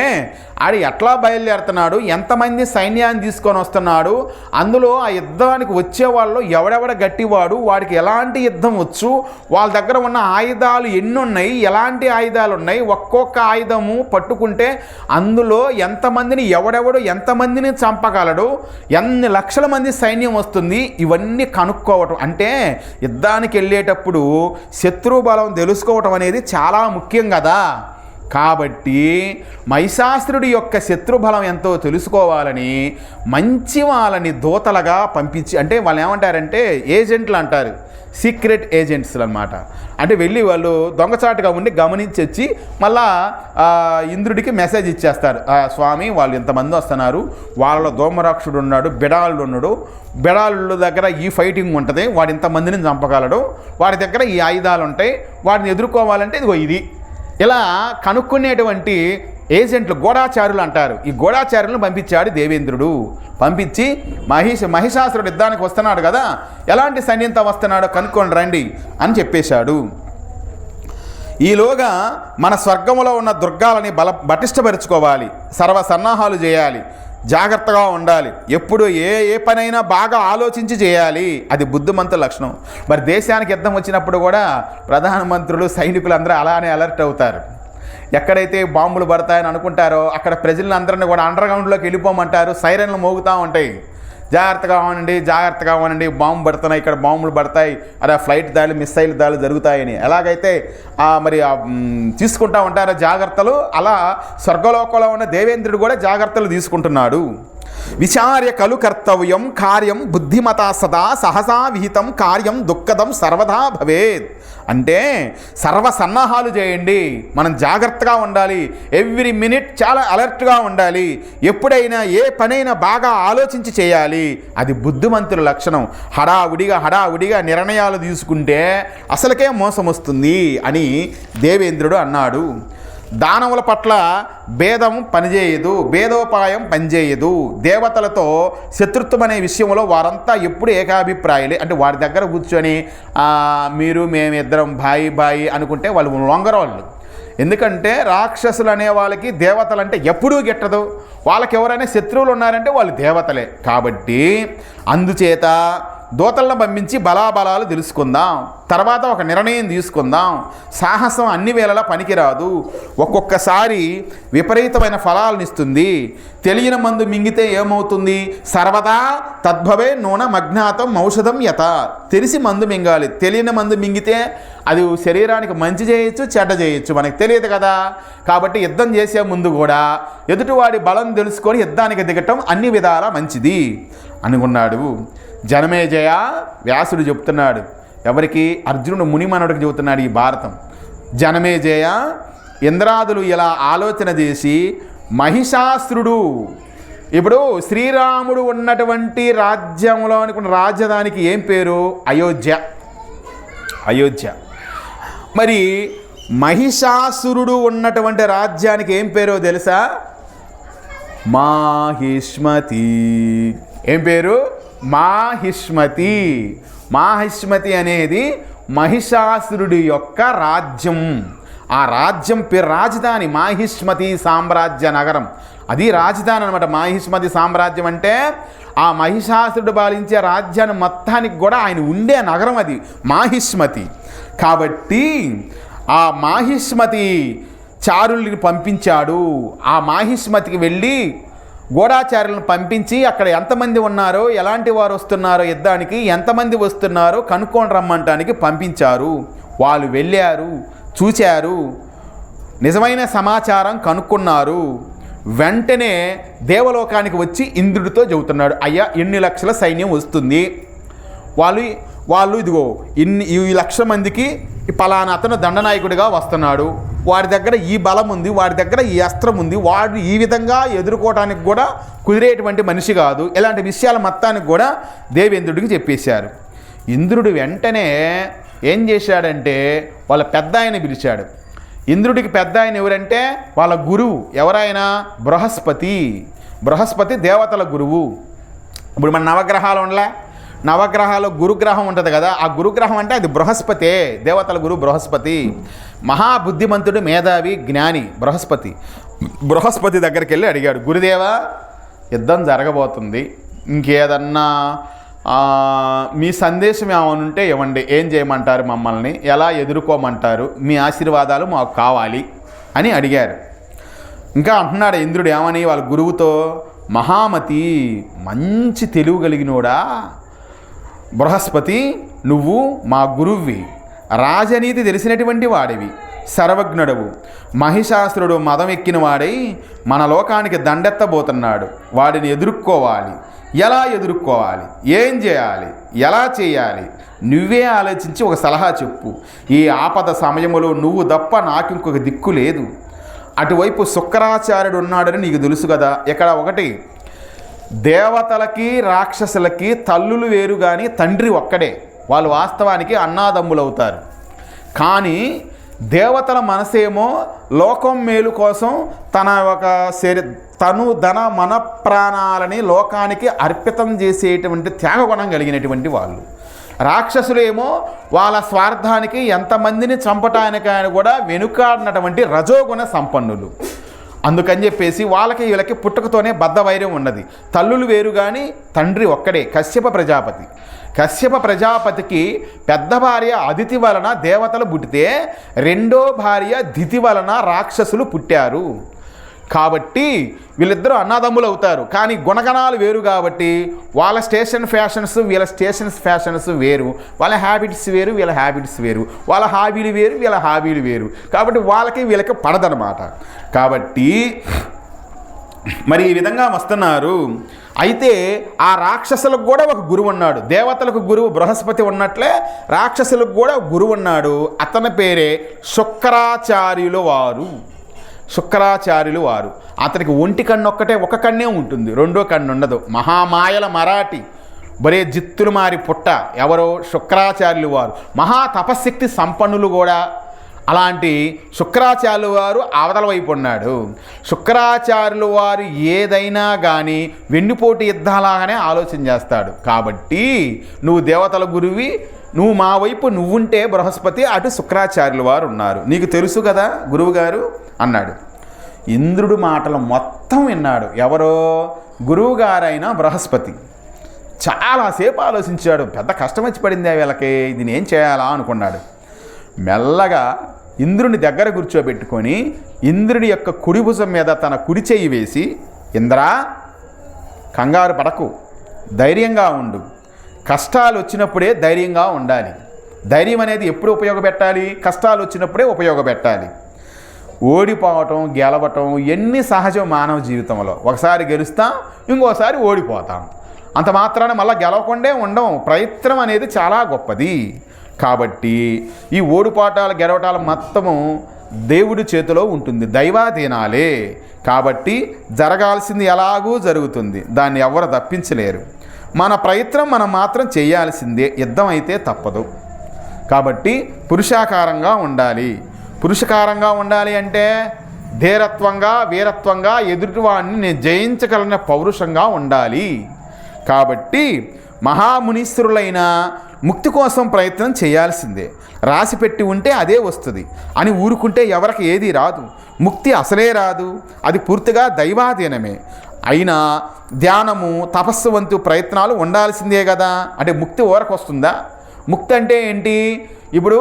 ఆడు ఎట్లా బయలుదేరుతున్నాడు, ఎంతమంది సైన్యాన్ని తీసుకొని వస్తున్నాడు, అందులో ఆ యుద్ధానికి వచ్చే వాళ్ళు ఎవడెవడ గట్టివాడు, వాడికి ఎలాంటి యుద్ధం వచ్చు, వాళ్ళ దగ్గర ఉన్న ఆయుధాలు ఎన్ని ఉన్నాయి, ఎలాంటి ఆయుధాలు ఉన్నాయి, ఒక్కొక్క ఆయుధము పట్టుకుంటే అందులో ఎంతమందిని ఎవడెవడు ఎంతమందిని చంపగలడు, ఎన్ని లక్షల మంది సైన్యం వస్తుంది, ఇవన్నీ కనుక్కోవటం. అంటే యుద్ధానికి వెళ్ళేటప్పుడు శత్రు బలం తెలుసుకోవటం అనేది చాలా ముఖ్యం కదా. కాబట్టి మహిషాసురుడి యొక్క శత్రుబలం ఎంతో తెలుసుకోవాలని మంచి వాళ్ళని దూతలుగా పంపించి, అంటే వాళ్ళు ఏమంటారంటే ఏజెంట్లు అంటారు, సీక్రెట్ ఏజెంట్స్ అన్నమాట. అంటే వెళ్ళి వాళ్ళు దొంగచాటుగా ఉండి గమనించి వచ్చి మళ్ళా ఇంద్రుడికి మెసేజ్ ఇచ్చేస్తారు, స్వామి వాళ్ళు ఇంతమంది వస్తున్నారు, వాళ్ళలో ధూమరాక్షుడు ఉన్నాడు, బిడాలుడు ఉన్నాడు, బిడాలుడు దగ్గర ఈ ఫైటింగ్ ఉంటుంది, వాడు ఇంతమందిని చంపగలడు, వాడి దగ్గర ఈ ఆయుధాలు ఉంటాయి, వాడిని ఎదుర్కోవాలంటే ఇదిగో ఇది, ఇలా కనుక్కునేటువంటి ఏజెంట్లు గూఢాచారులు అంటారు. ఈ గూఢాచారులను పంపించాడు దేవేంద్రుడు. పంపించి మహిషాసురుడు యుద్ధానికి వస్తున్నాడు కదా, ఎలాంటి సైన్యంతో వస్తున్నాడో కనుక్కొని రండి అని చెప్పేశాడు. ఈలోగా మన స్వర్గంలో ఉన్న దుర్గాలని పటిష్టపరుచుకోవాలి, సర్వసన్నాహాలు చేయాలి, జాగ్రత్తగా ఉండాలి, ఎప్పుడు ఏ పనైనా బాగా ఆలోచించి చేయాలి, అది బుద్ధిమంతుల లక్షణం. మరి దేశానికి యుద్ధం వచ్చినప్పుడు కూడా ప్రధానమంత్రులు సైనికులు అందరూ అలానే అలర్ట్ అవుతారు. ఎక్కడైతే బాంబులు పడతాయని అనుకుంటారో అక్కడ ప్రజలందరినీ కూడా అండర్గ్రౌండ్లోకి వెళ్ళిపోమంటారు, సైరన్లు మోగుతూ ఉంటాయి, జాగ్రత్తగా ఉండండి, జాగ్రత్తగా ఉండండి, బాంబు పడుతున్నాయి, ఇక్కడ బాంబులు పడతాయి, అలా ఫ్లైట్ దాడులు, మిస్సైల్ దాడులు జరుగుతాయని ఎలాగైతే మరి తీసుకుంటూ ఉంటారో జాగ్రత్తలు, అలా స్వర్గలోకంలో ఉన్న దేవేంద్రుడు కూడా జాగ్రత్తలు తీసుకుంటున్నాడు. విచార్య కలు కర్తవ్యం కార్యం బుద్ధిమతా సదా సహసా విహితం కార్యం దుఃఖదం సర్వదా భవేత్. అంటే సర్వసన్నాహాలు చేయండి, మనం జాగ్రత్తగా ఉండాలి, ఎవ్రీ మినిట్ చాలా అలర్ట్గా ఉండాలి, ఎప్పుడైనా ఏ పనైనా బాగా ఆలోచించి చేయాలి, అది బుద్ధిమంతుల లక్షణం. హడావుడిగా నిర్ణయాలు తీసుకుంటే అసలుకే మోసం వస్తుంది అని దేవేంద్రుడు అన్నాడు. దానవుల పట్ల భేదం పనిచేయదు, భేదోపాయం పనిచేయదు. దేవతలతో శత్రుత్వం అనే విషయంలో వారంతా ఎప్పుడు ఏకాభిప్రాయాలే. అంటే వారి దగ్గర కూర్చొని మీరు మేమిద్దరం బాయి అనుకుంటే వాళ్ళు లొంగరోళ్ళు. ఎందుకంటే రాక్షసులు అనే వాళ్ళకి దేవతలు అంటే ఎప్పుడూ గిట్టదు. వాళ్ళకి ఎవరైనా శత్రువులు ఉన్నారంటే వాళ్ళు దేవతలే. కాబట్టి అందుచేత దూతలను పంపించి బలాబలాలు తెలుసుకుందాం, తర్వాత ఒక నిర్ణయం తీసుకుందాం. సాహసం అన్ని వేళలా పనికిరాదు, ఒక్కొక్కసారి విపరీతమైన ఫలాలను ఇస్తుంది. తెలియని మందు మింగితే ఏమవుతుంది? సర్వదా తద్భవే నూన మజ్ఞాతం ఔషధం యత. తెలిసి మందు మింగాలి, తెలియని మందు మింగితే అది శరీరానికి మంచి చేయొచ్చు, చెడ్డ చేయొచ్చు, మనకు తెలియదు కదా. కాబట్టి యుద్ధం చేసే ముందు కూడా ఎదుటివాడి బలం తెలుసుకొని యుద్ధానికి దిగటం అన్ని విధాలా మంచిది అనుకున్నాడు. జనమేజయ వ్యాసుడు చెప్తున్నాడు. ఎవరికి? అర్జునుడు మునిమనుడికి చెబుతున్నాడు ఈ భారతం. జనమేజయ, ఇంద్రాదులు ఇలా ఆలోచన చేసి మహిషాసురుడు, ఇప్పుడు శ్రీరాముడు ఉన్నటువంటి రాజ్యంలో అనుకున్న రాజధానికి ఏం పేరు? అయోధ్య. మరి మహిషాసురుడు ఉన్నటువంటి రాజ్యానికి ఏం పేరో తెలుసా? మాహిష్మతి. ఏం పేరు? మాహిష్మతి. మాహిష్మతి అనేది మహిషాసురుడి యొక్క రాజ్యం. ఆ రాజ్యం పేరు రాజధాని మాహిష్మతి సామ్రాజ్య నగరం. అది రాజధాని అనమాట. మాహిష్మతి సామ్రాజ్యం అంటే ఆ మహిషాసురుడు పాలించే రాజ్యాన్ని మొత్తానికి కూడా ఆయన ఉండే నగరం అది మాహిష్మతి. కాబట్టి ఆ మాహిష్మతి చారుల్ని పంపించాడు. ఆ మాహిష్మతికి వెళ్ళి గూఢాచారులను పంపించి అక్కడ ఎంతమంది ఉన్నారో, ఎలాంటి వారు వస్తున్నారో, యుద్ధానికి ఎంతమంది వస్తున్నారో కనుక్కొని రమ్మంటానికి పంపించారు. వాళ్ళు వెళ్ళారు, చూశారు, నిజమైన సమాచారం కనుక్కున్నారు. వెంటనే దేవలోకానికి వచ్చి ఇంద్రుడితో చెబుతున్నాడు, అయ్యా ఎన్ని లక్షల సైన్యం వస్తుంది, వాళ్ళు ఇదిగో ఈ లక్షల మందికి పలానా అతను దండనాయకుడిగా వస్తున్నాడు, వాడి దగ్గర ఈ బలం ఉంది, వాడి దగ్గర ఈ అస్త్రం ఉంది, వాడు ఈ విధంగా ఎదుర్కోవటానికి కూడా కుదిరేటువంటి మనిషి కాదు. ఇలాంటి విషయాల మొత్తానికి కూడా దేవేంద్రుడికి చెప్పేశారు. ఇంద్రుడు వెంటనే ఏం చేశాడంటే వాళ్ళ పెద్ద ఆయన పిలిచాడు. ఇంద్రుడికి పెద్ద ఆయన ఎవరంటే వాళ్ళ గురువు. ఎవరైనా? బృహస్పతి. బృహస్పతి దేవతల గురువు. ఇప్పుడు మన నవగ్రహాలు ఉండలే, నవగ్రహాలు గురుగ్రహం ఉంటుంది కదా, ఆ గురుగ్రహం అంటే అది బృహస్పతే. దేవతల గురువు బృహస్పతి. మహాబుద్ధిమంతుడు, మేధావి, జ్ఞాని బృహస్పతి. బృహస్పతి దగ్గరికి వెళ్ళి అడిగాడు, గురుదేవా యుద్ధం జరగబోతుంది, ఇంకేదన్నా మీ సందేశం ఏమైనా ఉంటే ఇవ్వండి, ఏం చేయమంటారు, మమ్మల్ని ఎలా ఎదుర్కోమంటారు, మీ ఆశీర్వాదాలు మాకు కావాలి అని అడిగారు. ఇంకా అంటున్నాడు ఇంద్రుడు ఏమని వాళ్ళ గురువుతో, మహామతి, మంచి తెలివి కలిగినోడా బృహస్పతి, నువ్వు మా గురువువి, రాజనీతి తెలిసినటువంటి వాడివి, సర్వజ్ఞుడవు. మహిషాసురుడు మదం ఎక్కిన వాడై మన లోకానికి దండెత్తబోతున్నాడు, వాడిని ఎదుర్కోవాలి. ఎలా ఎదుర్కోవాలి, ఏం చేయాలి, ఎలా చేయాలి, నువ్వే ఆలోచించి ఒక సలహా చెప్పు. ఈ ఆపద సమయంలో నువ్వు తప్ప నాకు ఇంకొక దిక్కు లేదు. అటువైపు శుక్రాచార్యుడు ఉన్నాడని నీకు తెలుసు కదా. ఇక్కడ ఒకటి, దేవతలకి రాక్షసులకి తల్లులు వేరు కానీ తండ్రి ఒక్కడే. వాళ్ళు వాస్తవానికి అన్నాదమ్ములు అవుతారు. కానీ దేవతల మనసేమో లోకం మేలు కోసం తను ధన మన ప్రాణాలని లోకానికి అర్పితం చేసేటువంటి త్యాగగుణం కలిగినటువంటి వాళ్ళు. రాక్షసులేమో వాళ్ళ స్వార్థానికి ఎంతమందిని చంపటానికైనా కూడా వెనుకాడినటువంటి రజోగుణ సంపన్నులు. అందుకని చెప్పేసి వాళ్ళకి వీళ్ళకి పుట్టుకతోనే బద్ధవైర్యం ఉన్నది. తల్లులు వేరు కానీ తండ్రి ఒక్కడే, కశ్యప ప్రజాపతి. కశ్యప ప్రజాపతికి పెద్ద భార్య అదితి వలన దేవతలు పుట్టితే రెండో భార్య దితి వలన రాక్షసులు పుట్టారు. కాబట్టి వీళ్ళిద్దరూ అన్నదమ్ములు అవుతారు. కానీ గుణగణాలు వేరు కాబట్టి వాళ్ళ స్టేషన్ ఫ్యాషన్స్ వీళ్ళ స్టేషన్స్ ఫ్యాషన్స్ వేరు, వాళ్ళ హ్యాబిట్స్ వేరు వీళ్ళ హ్యాబిట్స్ వేరు, వాళ్ళ హాబీలు వేరు వీళ్ళ హాబీలు వేరు. కాబట్టి వాళ్ళకి వీళ్ళకి పడదనమాట. కాబట్టి మరి ఈ విధంగా వస్తున్నారు. అయితే ఆ రాక్షసులకు కూడా ఒక గురువు ఉన్నాడు. దేవతలకు గురువు బృహస్పతి ఉన్నట్లే రాక్షసులకు కూడా గురువు ఉన్నాడు. అతని పేరే శుక్రాచార్యులు వారు. శుక్రాచార్యులు వారు. అతనికి ఒంటి కన్ను ఒక్కటే, ఒక కన్నే ఉంటుంది, రెండో కన్ను ఉండదు. మహామాయల మరాఠీ, బరే జిత్తులు మారి పుట్ట ఎవరో శుక్రాచార్యులు వారు. మహా తపశక్తి సంపన్నులు కూడా. అలాంటి శుక్రాచార్యుల వారు అవతల వైపు ఉన్నాడు. శుక్రాచార్యుల వారు ఏదైనా కానీ వెన్నుపోటు యుద్ధాలాగానే ఆలోచన చేస్తాడు. కాబట్టి నువ్వు దేవతల గురువి, నువ్వు మా వైపు నువ్వుంటే బృహస్పతి, అటు శుక్రాచార్యుల వారు ఉన్నారు, నీకు తెలుసు కదా గురువుగారు అన్నాడు. ఇంద్రుడు మాటలు మొత్తం విన్నాడు. ఎవరో గురువుగారైన బృహస్పతి. చాలాసేపు ఆలోచించాడు. పెద్ద కష్టం వచ్చి పడింది వీళ్ళకి, ఇది నేను చేయాలా అనుకున్నాడు. మెల్లగా ఇంద్రుని దగ్గర కూర్చోబెట్టుకొని ఇంద్రుడి యొక్క కుడి భుజం మీద తన కుడి చెయ్యి వేసి, ఇంద్రా కంగారు పడకు, ధైర్యంగా ఉండు, కష్టాలు వచ్చినప్పుడే ధైర్యంగా ఉండాలి. ధైర్యం అనేది ఎప్పుడు ఉపయోగపెట్టాలి? కష్టాలు వచ్చినప్పుడే ఉపయోగపెట్టాలి. ఓడిపోవటం గెలవటం ఎన్ని సహజం మానవ జీవితంలో. ఒకసారి గెలుస్తాం, ఇంకోసారి ఓడిపోతాం. అంత మాత్రాన మళ్ళీ గెలవకుండే ఉండం. ప్రయత్నం అనేది చాలా గొప్పది. కాబట్టి ఈ ఓడిపాటాలు గెలవటాలు మొత్తము దేవుడి చేతిలో ఉంటుంది, దైవాధీనాలే. కాబట్టి జరగాల్సింది ఎలాగూ జరుగుతుంది, దాన్ని ఎవరు తప్పించలేరు. మన ప్రయత్నం మనం మాత్రం చేయాల్సిందే, యుద్ధం అయితే తప్పదు. కాబట్టి పురుషాకారంగా ఉండాలి. పురుషకారంగా ఉండాలి అంటే ధీరత్వంగా, వీరత్వంగా, ఎదుటివాడిని నేను జయించగలన పౌరుషంగా ఉండాలి. కాబట్టి మహామునీశ్వరులైన ముక్తి కోసం ప్రయత్నం చేయాల్సిందే. రాసిపెట్టి ఉంటే అదే వస్తుంది అని ఊరుకుంటే ఎవరికి ఏది రాదు. ముక్తి అసలే రాదు, అది పూర్తిగా దైవాధీనమే. అయినా ధ్యానము, తపస్సు వంతు ప్రయత్నాలు ఉండాల్సిందే కదా. అంటే ముక్తి ఊరకు వస్తుందా? ముక్తి అంటే ఏంటి? ఇప్పుడు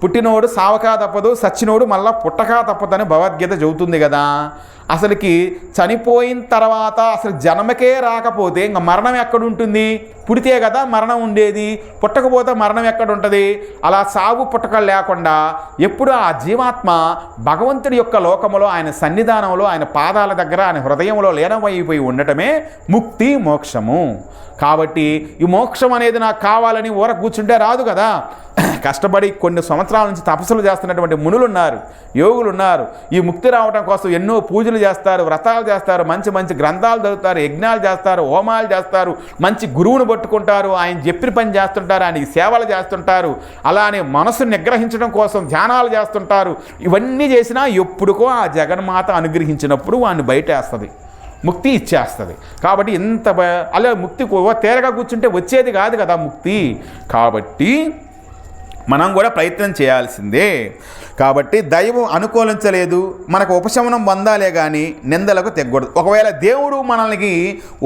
పుట్టినోడు సావకా తప్పదు, సచ్చినోడు మళ్ళా పుట్టకా తప్పదని భగవద్గీత చెబుతుంది కదా. అసలుకి చనిపోయిన తర్వాత అసలు జన్మకే రాకపోతే ఇంకా మరణం ఎక్కడుంటుంది? పుడితే కదా మరణం ఉండేది, పుట్టకపోతే మరణం ఎక్కడుంటుంది? అలా సాగు పుట్టకలు లేకుండా ఎప్పుడు ఆ జీవాత్మ భగవంతుడి యొక్క లోకములో, ఆయన సన్నిధానంలో, ఆయన పాదాల దగ్గర, ఆయన హృదయంలో లీనమైపోయి ఉండటమే ముక్తి, మోక్షము. కాబట్టి ఈ మోక్షం అనేది నాకు కావాలని ఊర కూర్చుంటే రాదు కదా. కష్టపడి కొన్ని సంవత్సరాల నుంచి తపస్సులు చేస్తున్నటువంటి మునులు ఉన్నారు, యోగులు ఉన్నారు. ఈ ముక్తి రావడం కోసం ఎన్నో పూజలు చేస్తారు, వ్రతాలు చేస్తారు, మంచి మంచి గ్రంథాలు చదువుతారు, యజ్ఞాలు చేస్తారు, హోమాలు చేస్తారు, మంచి గురువును పట్టుకుంటారు, ఆయన చెప్పిన పని చేస్తుంటారు, ఆయనకి సేవలు చేస్తుంటారు. అలానే మనసును నిగ్రహించడం కోసం ధ్యానాలు చేస్తుంటారు. ఇవన్నీ చేసినా ఎప్పుడుకో ఆ జగన్మాత అనుగ్రహించినప్పుడు వాడిని బయటేస్తుంది, ముక్తి ఇచ్చేస్తుంది. కాబట్టి ఇంత అలా ముక్తి తేరగా కూర్చుంటే వచ్చేది కాదు కదా ముక్తి. కాబట్టి మనం కూడా ప్రయత్నం చేయాల్సిందే. కాబట్టి దైవం అనుకూలించలేదు, మనకు ఉపశమనం పొందాలే కానీ నిందలకు తెగకూడదు. ఒకవేళ దేవుడు మనల్ని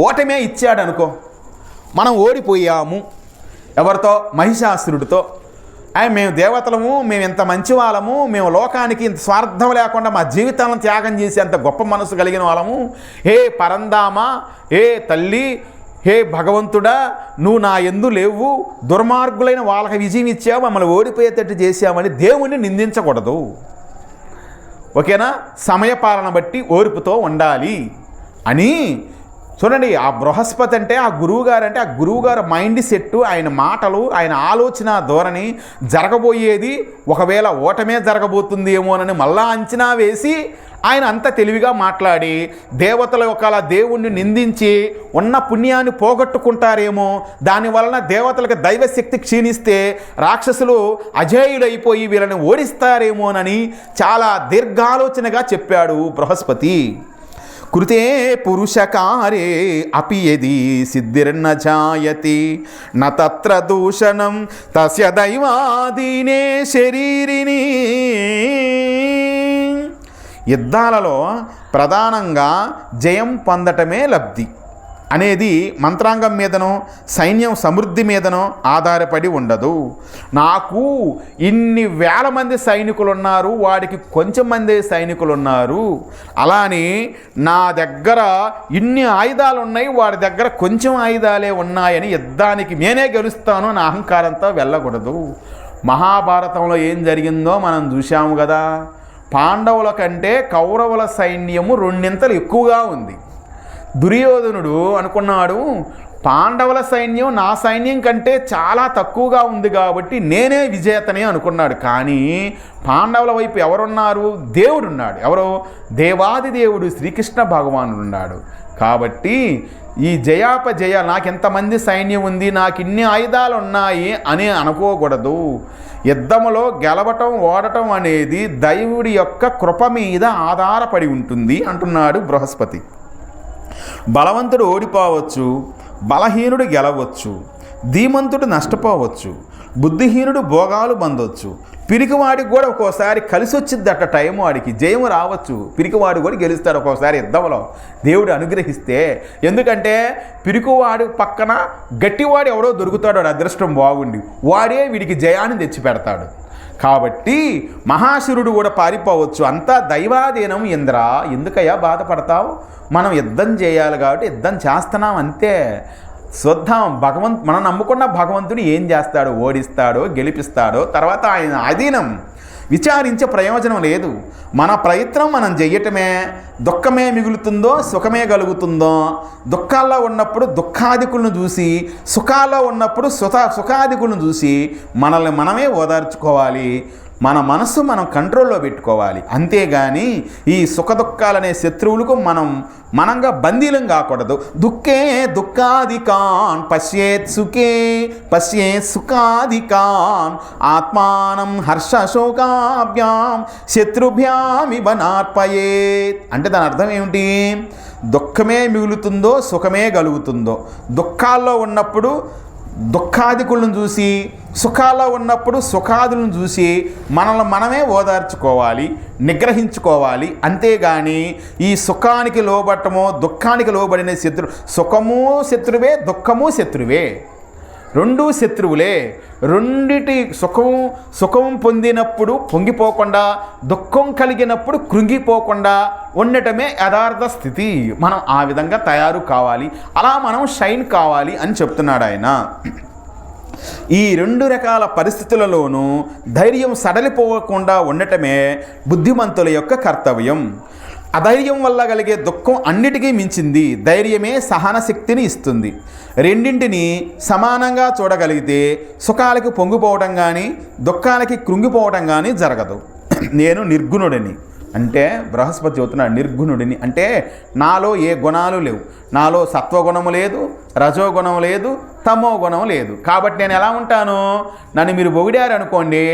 ఓటమే ఇచ్చాడు అనుకో, మనం ఓడిపోయాము ఎవరితో? మహిషాసురుడితో. మేము దేవతలము, మేము ఇంత మంచి వాళ్ళము, మేము లోకానికి ఇంత స్వార్థం లేకుండా మా జీవితాలను త్యాగం చేసి అంత గొప్ప మనసు కలిగిన వాళ్ళము. హే పరంధామ, హే తల్లి, హే భగవంతుడా, నువ్వు నా యందు లేవు, దుర్మార్గులైన వాళ్ళకి విజయం ఇచ్చావు, మమ్మల్ని ఓడిపోయేటట్టు చేసామని దేవుణ్ణి నిందించకూడదు. ఓకేనా? సమయపాలన బట్టి ఓర్పుతో ఉండాలి అని చూడండి. ఆ బృహస్పతి అంటే ఆ గురువుగారు, అంటే ఆ గురువుగారు మైండ్ సెట్టు, ఆయన మాటలు, ఆయన ఆలోచన ధోరణి, జరగబోయేది ఒకవేళ ఓటమే జరగబోతుంది ఏమోనని మళ్ళా అంచనా వేసి ఆయన అంత తెలివిగా మాట్లాడి దేవతల యొక్క దేవుణ్ణి నిందించి ఉన్న పుణ్యాన్ని పోగొట్టుకుంటారేమో, దానివలన దేవతలకు దైవశక్తి క్షీణిస్తే రాక్షసులు అజేయులైపోయి వీళ్ళని ఓడిస్తారేమోనని చాలా దీర్ఘాలోచనగా చెప్పాడు బృహస్పతి. కృతే పురుషకారే అపి యది సిద్ధిర్న జాయతి న తత్ర దూషణం తస్య దైవాదీనే శరీరిని. యుద్ధాలలో ప్రధానంగా జయం పొందటమే లబ్ధి అనేది మంత్రాంగం మీదనో సైన్యం సమృద్ధి మీదనో ఆధారపడి ఉండదు. నాకు ఇన్ని వేల మంది సైనికులు ఉన్నారు, వాడికి కొంచెం మంది సైనికులు ఉన్నారు, అలానే నా దగ్గర ఇన్ని ఆయుధాలు ఉన్నాయి, వాడి దగ్గర కొంచెం ఆయుధాలే ఉన్నాయని యుద్ధానికి నేనే గెలుస్తాను నా అహంకారంతో వెళ్ళకూడదు. మహాభారతంలో ఏం జరిగిందో మనం చూశాము కదా. పాండవుల కంటే కౌరవుల సైన్యము రెండింతలు ఎక్కువగా ఉంది. దుర్యోధనుడు అనుకున్నాడు, పాండవుల సైన్యం నా సైన్యం కంటే చాలా తక్కువగా ఉంది కాబట్టి నేనే విజేతనే అనుకున్నాడు. కానీ పాండవుల వైపు ఎవరున్నారు? దేవుడు ఉన్నాడు. ఎవరో? దేవాది దేవుడు శ్రీకృష్ణ భగవానుడు ఉన్నాడు. కాబట్టి ఈ జయాపజయ నాకెంతమంది సైన్యం ఉంది, నాకు ఇన్ని ఆయుధాలు ఉన్నాయి అని అనుకోకూడదు. యుద్ధములో గెలవటం ఓడటం అనేది దైవుడి యొక్క కృప మీద ఆధారపడి ఉంటుంది అంటున్నాడు బృహస్పతి. బలవంతుడు ఓడిపోవచ్చు, బలహీనుడు గెలవచ్చు, ధీమంతుడు నష్టపోవచ్చు, బుద్ధిహీనుడు భోగాలు పొందవచ్చు, పిరికివాడికి కూడా ఒక్కోసారి కలిసి వచ్చిద్దట టైం, వాడికి జయము రావచ్చు, పిరికివాడు కూడా గెలుస్తాడు ఒక్కోసారి యుద్ధంలో దేవుడు అనుగ్రహిస్తే. ఎందుకంటే పిరికివాడు పక్కన గట్టివాడు ఎవడో దొరుకుతాడు, వాడు అదృష్టం బాగుండి వాడే వీడికి జయాన్ని తెచ్చిపెడతాడు. కాబట్టి మహాశిరుడు కూడా పారిపోవచ్చు. అంతా దైవాధీనం. ఇంద్ర, ఎందుకయ్యా బాధపడతావు? మనం యుద్ధం చేయాలి కాబట్టి యుద్ధం చేస్తున్నాం అంతే. చూద్దాం మనం నమ్ముకున్న భగవంతుడు ఏం చేస్తాడో, ఓడిస్తాడో గెలిపిస్తాడో తర్వాత ఆయన అధీనం. విచారించే ప్రయోజనం లేదు. మన ప్రయత్నం మనం చెయ్యటమే. దుఃఖమే మిగులుతుందో సుఖమే కలుగుతుందో, దుఃఖాల్లో ఉన్నప్పుడు దుఃఖాదికులను చూసి, సుఖాల్లో ఉన్నప్పుడు సుఖాదికులను చూసి మనల్ని మనమే ఓదార్చుకోవాలి. మన మనసు మనం కంట్రోల్లో పెట్టుకోవాలి. అంతేగాని ఈ సుఖ దుఃఖాలనే శత్రువులకు మనంగా బందీలం కాకూడదు. దుఃఖే దుఃఖాదికాన్ పశ్యేత్ సుఖే పశ్యేత్ సుఖాదికాన్ ఆత్మానం హర్షశోకాభ్యాం శత్రుభ్యామివ నార్పయేత్. అంటే దాని అర్థం ఏమిటి? దుఃఖమే మిగులుతుందో సుఖమే కలుగుతుందో, దుఃఖాల్లో ఉన్నప్పుడు దుఃఖాదికులను చూసి, సుఖాల్లో ఉన్నప్పుడు సుఖాదులను చూసి మనల్ని మనమే ఓదార్చుకోవాలి, నిగ్రహించుకోవాలి. అంతేగాని ఈ సుఖానికి లోబట్టమో దుఃఖానికి లోబడిన సుఖము శత్రువే, దుఃఖము శత్రువే, రెండూ శత్రువులే. రెండిటి సుఖం పొందినప్పుడు పొంగిపోకుండా, దుఃఖం కలిగినప్పుడు కృంగిపోకుండా ఉండటమే యథార్థ స్థితి. మనం ఆ విధంగా తయారు కావాలి, అలా మనం షైన్ కావాలి అని చెప్తున్నాడు ఆయన. ఈ రెండు రకాల పరిస్థితులలోనూ ధైర్యం సడలిపోకుండా ఉండటమే బుద్ధిమంతుల యొక్క కర్తవ్యం. అధైర్యం వల్ల కలిగే దుఃఖం అన్నిటికీ మించింది. ధైర్యమే సహన శక్తిని ఇస్తుంది. రెండింటిని సమానంగా చూడగలిగితే సుఖాలకి పొంగిపోవటం కానీ దుఃఖాలకి కృంగిపోవటం కానీ జరగదు. నేను నిర్గుణుడిని అంటే బృహస్పతి చెబుతున్నాడు. నిర్గుణుడిని అంటే నాలో ఏ గుణాలు లేవు. నాలో సత్వగుణము లేదు, రజోగుణం లేదు, తమో గుణం లేదు. కాబట్టి నేను ఎలా ఉంటాను? నన్ను మీరు పొగిడారు అనుకోండి,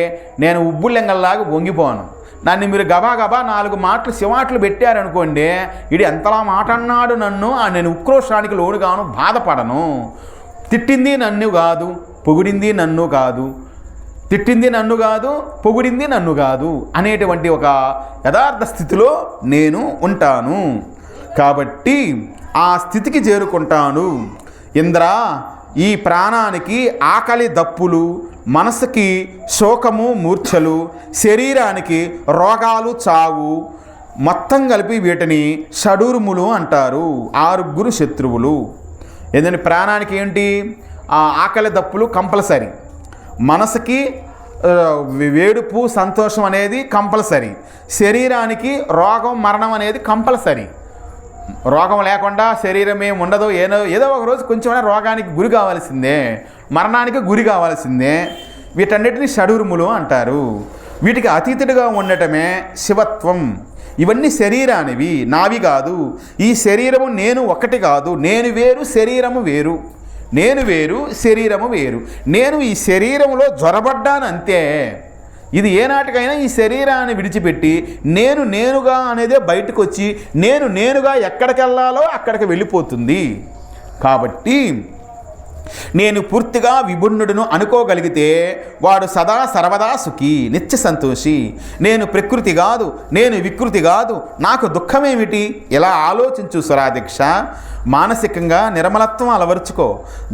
నేను ఉబ్బులెంగల్లాగా వంగిపోను. నన్ను మీరు గబా 4 మాటలు శివాట్లు పెట్టారనుకోండి, ఇది ఎంతలా మాట అన్నాడు నన్ను, నేను ఉక్రోషానికి లోనుగాను, బాధపడను. తిట్టింది నన్ను కాదు, పొగిడింది నన్ను కాదు, తిట్టింది నన్ను కాదు, పొగిడింది నన్ను కాదు అనేటువంటి ఒక యథార్థ స్థితిలో నేను ఉంటాను. కాబట్టి ఆ స్థితికి చేరుకుంటాను. ఇంద్ర, ఈ ప్రాణానికి ఆకలి దప్పులు, మనసుకి శోకము మూర్ఛలు, శరీరానికి రోగాలు చావు, మొత్తం కలిపి వీటిని షడూర్ములు అంటారు. 6 శత్రువులు. ఏంటంటే ప్రాణానికి ఏంటి? ఆకలి దప్పులు కంపల్సరీ, మనసుకి వేడుపు సంతోషం అనేది కంపల్సరీ, శరీరానికి రోగం మరణం అనేది కంపల్సరీ. రోగం లేకుండా శరీరం ఏమి ఉండదు. ఏదో ఒక రోజు కొంచెమైనా రోగానికి గురి కావాల్సిందే, మరణానికి గురి కావాల్సిందే. వీటన్నిటిని షడూర్ములు అంటారు. వీటికి అతీతుడిగా ఉండటమే శివత్వం. ఇవన్నీ శరీరానివి, నావి కాదు. ఈ శరీరము నేను ఒకటి కాదు. నేను వేరు, శరీరము వేరు. నేను వేరు, శరీరము వేరు. నేను ఈ శరీరంలో జ్వరబడ్డాను అంతే. ఇది ఏనాటికైనా ఈ శరీరాన్ని విడిచిపెట్టి నేనుగా అనేదే బయటకు వచ్చి నేనుగా ఎక్కడికి వెళ్ళాలో అక్కడికి వెళ్ళిపోతుంది. కాబట్టి నేను పూర్తిగా విభిన్నుడును అనుకోగలిగితే వాడు సదా సర్వదా సుఖీ, నిత్య సంతోషి. నేను ప్రకృతి కాదు, నేను వికృతి కాదు, నాకు దుఃఖమేమిటి? ఇలా ఆలోచించు సురాదీక్ష. మానసికంగా నిర్మలత్వం అలవరుచుకో.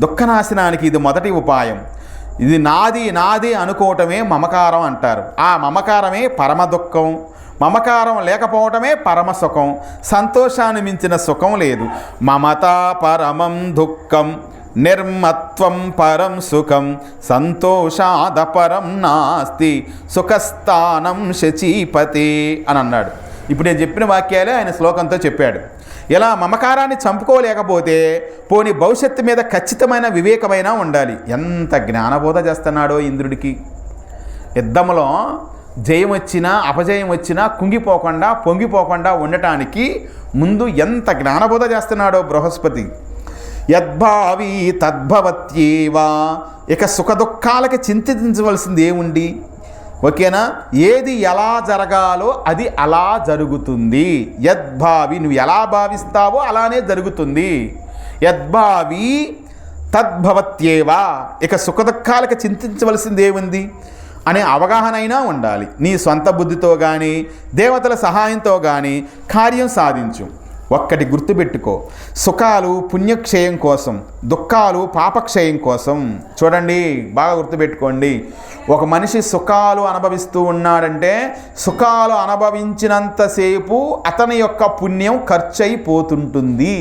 దుఃఖనాశనానికి ఇది మొదటి ఉపాయం. ఇది నాది అనుకోవటమే మమకారం అంటారు. ఆ మమకారమే పరమ దుఃఖం. మమకారం లేకపోవటమే పరమ సుఖం. సంతోషాన్ని మించిన సుఖం లేదు. మమతా పరమం దుఃఖం, నిర్మత్వం పరం సుఖం, సంతోషాద పరం నాస్తి, సుఖస్థానం శచీపతే అని అన్నాడు. ఇప్పుడు నేను చెప్పిన వాక్యాలే ఆయన శ్లోకంతో చెప్పాడు. ఇలా మమకారాన్ని చంపుకోలేకపోతే పోని భవిష్యత్తు మీద ఖచ్చితమైన వివేకమైనా ఉండాలి. ఎంత జ్ఞానబోధ చేస్తున్నాడో ఇంద్రుడికి. యుద్ధంలో జయం వచ్చినా అపజయం వచ్చినా కుంగిపోకుండా పొంగిపోకుండా ఉండటానికి ముందు ఎంత జ్ఞానబోధ చేస్తున్నాడో బృహస్పతి. యద్భావి తద్భవత్యేవా. ఇక సుఖదుఖాలకి చింతించవలసింది ఏముంది? ఓకేనా? ఏది ఎలా జరగాలో అది అలా జరుగుతుంది. యద్భావి, నువ్వు ఎలా భావిస్తావో అలానే జరుగుతుంది. యద్భావి తద్భవత్యేవా. ఇక సుఖదుఖాలకి చింతించవలసింది ఏముంది అనే అవగాహన అయినా ఉండాలి. నీ సొంత బుద్ధితో కానీ దేవతల సహాయంతో కానీ కార్యం సాధించు. ఒక్కటి గుర్తుపెట్టుకో, సుఖాలు పుణ్యక్షయం కోసం, దుఃఖాలు పాపక్షయం కోసం. చూడండి, బాగా గుర్తుపెట్టుకోండి. ఒక మనిషి సుఖాలు అనుభవిస్తూ ఉన్నాడంటే సుఖాలు అనుభవించినంతసేపు అతని యొక్క పుణ్యం ఖర్చు అయిపోతుంటుంది.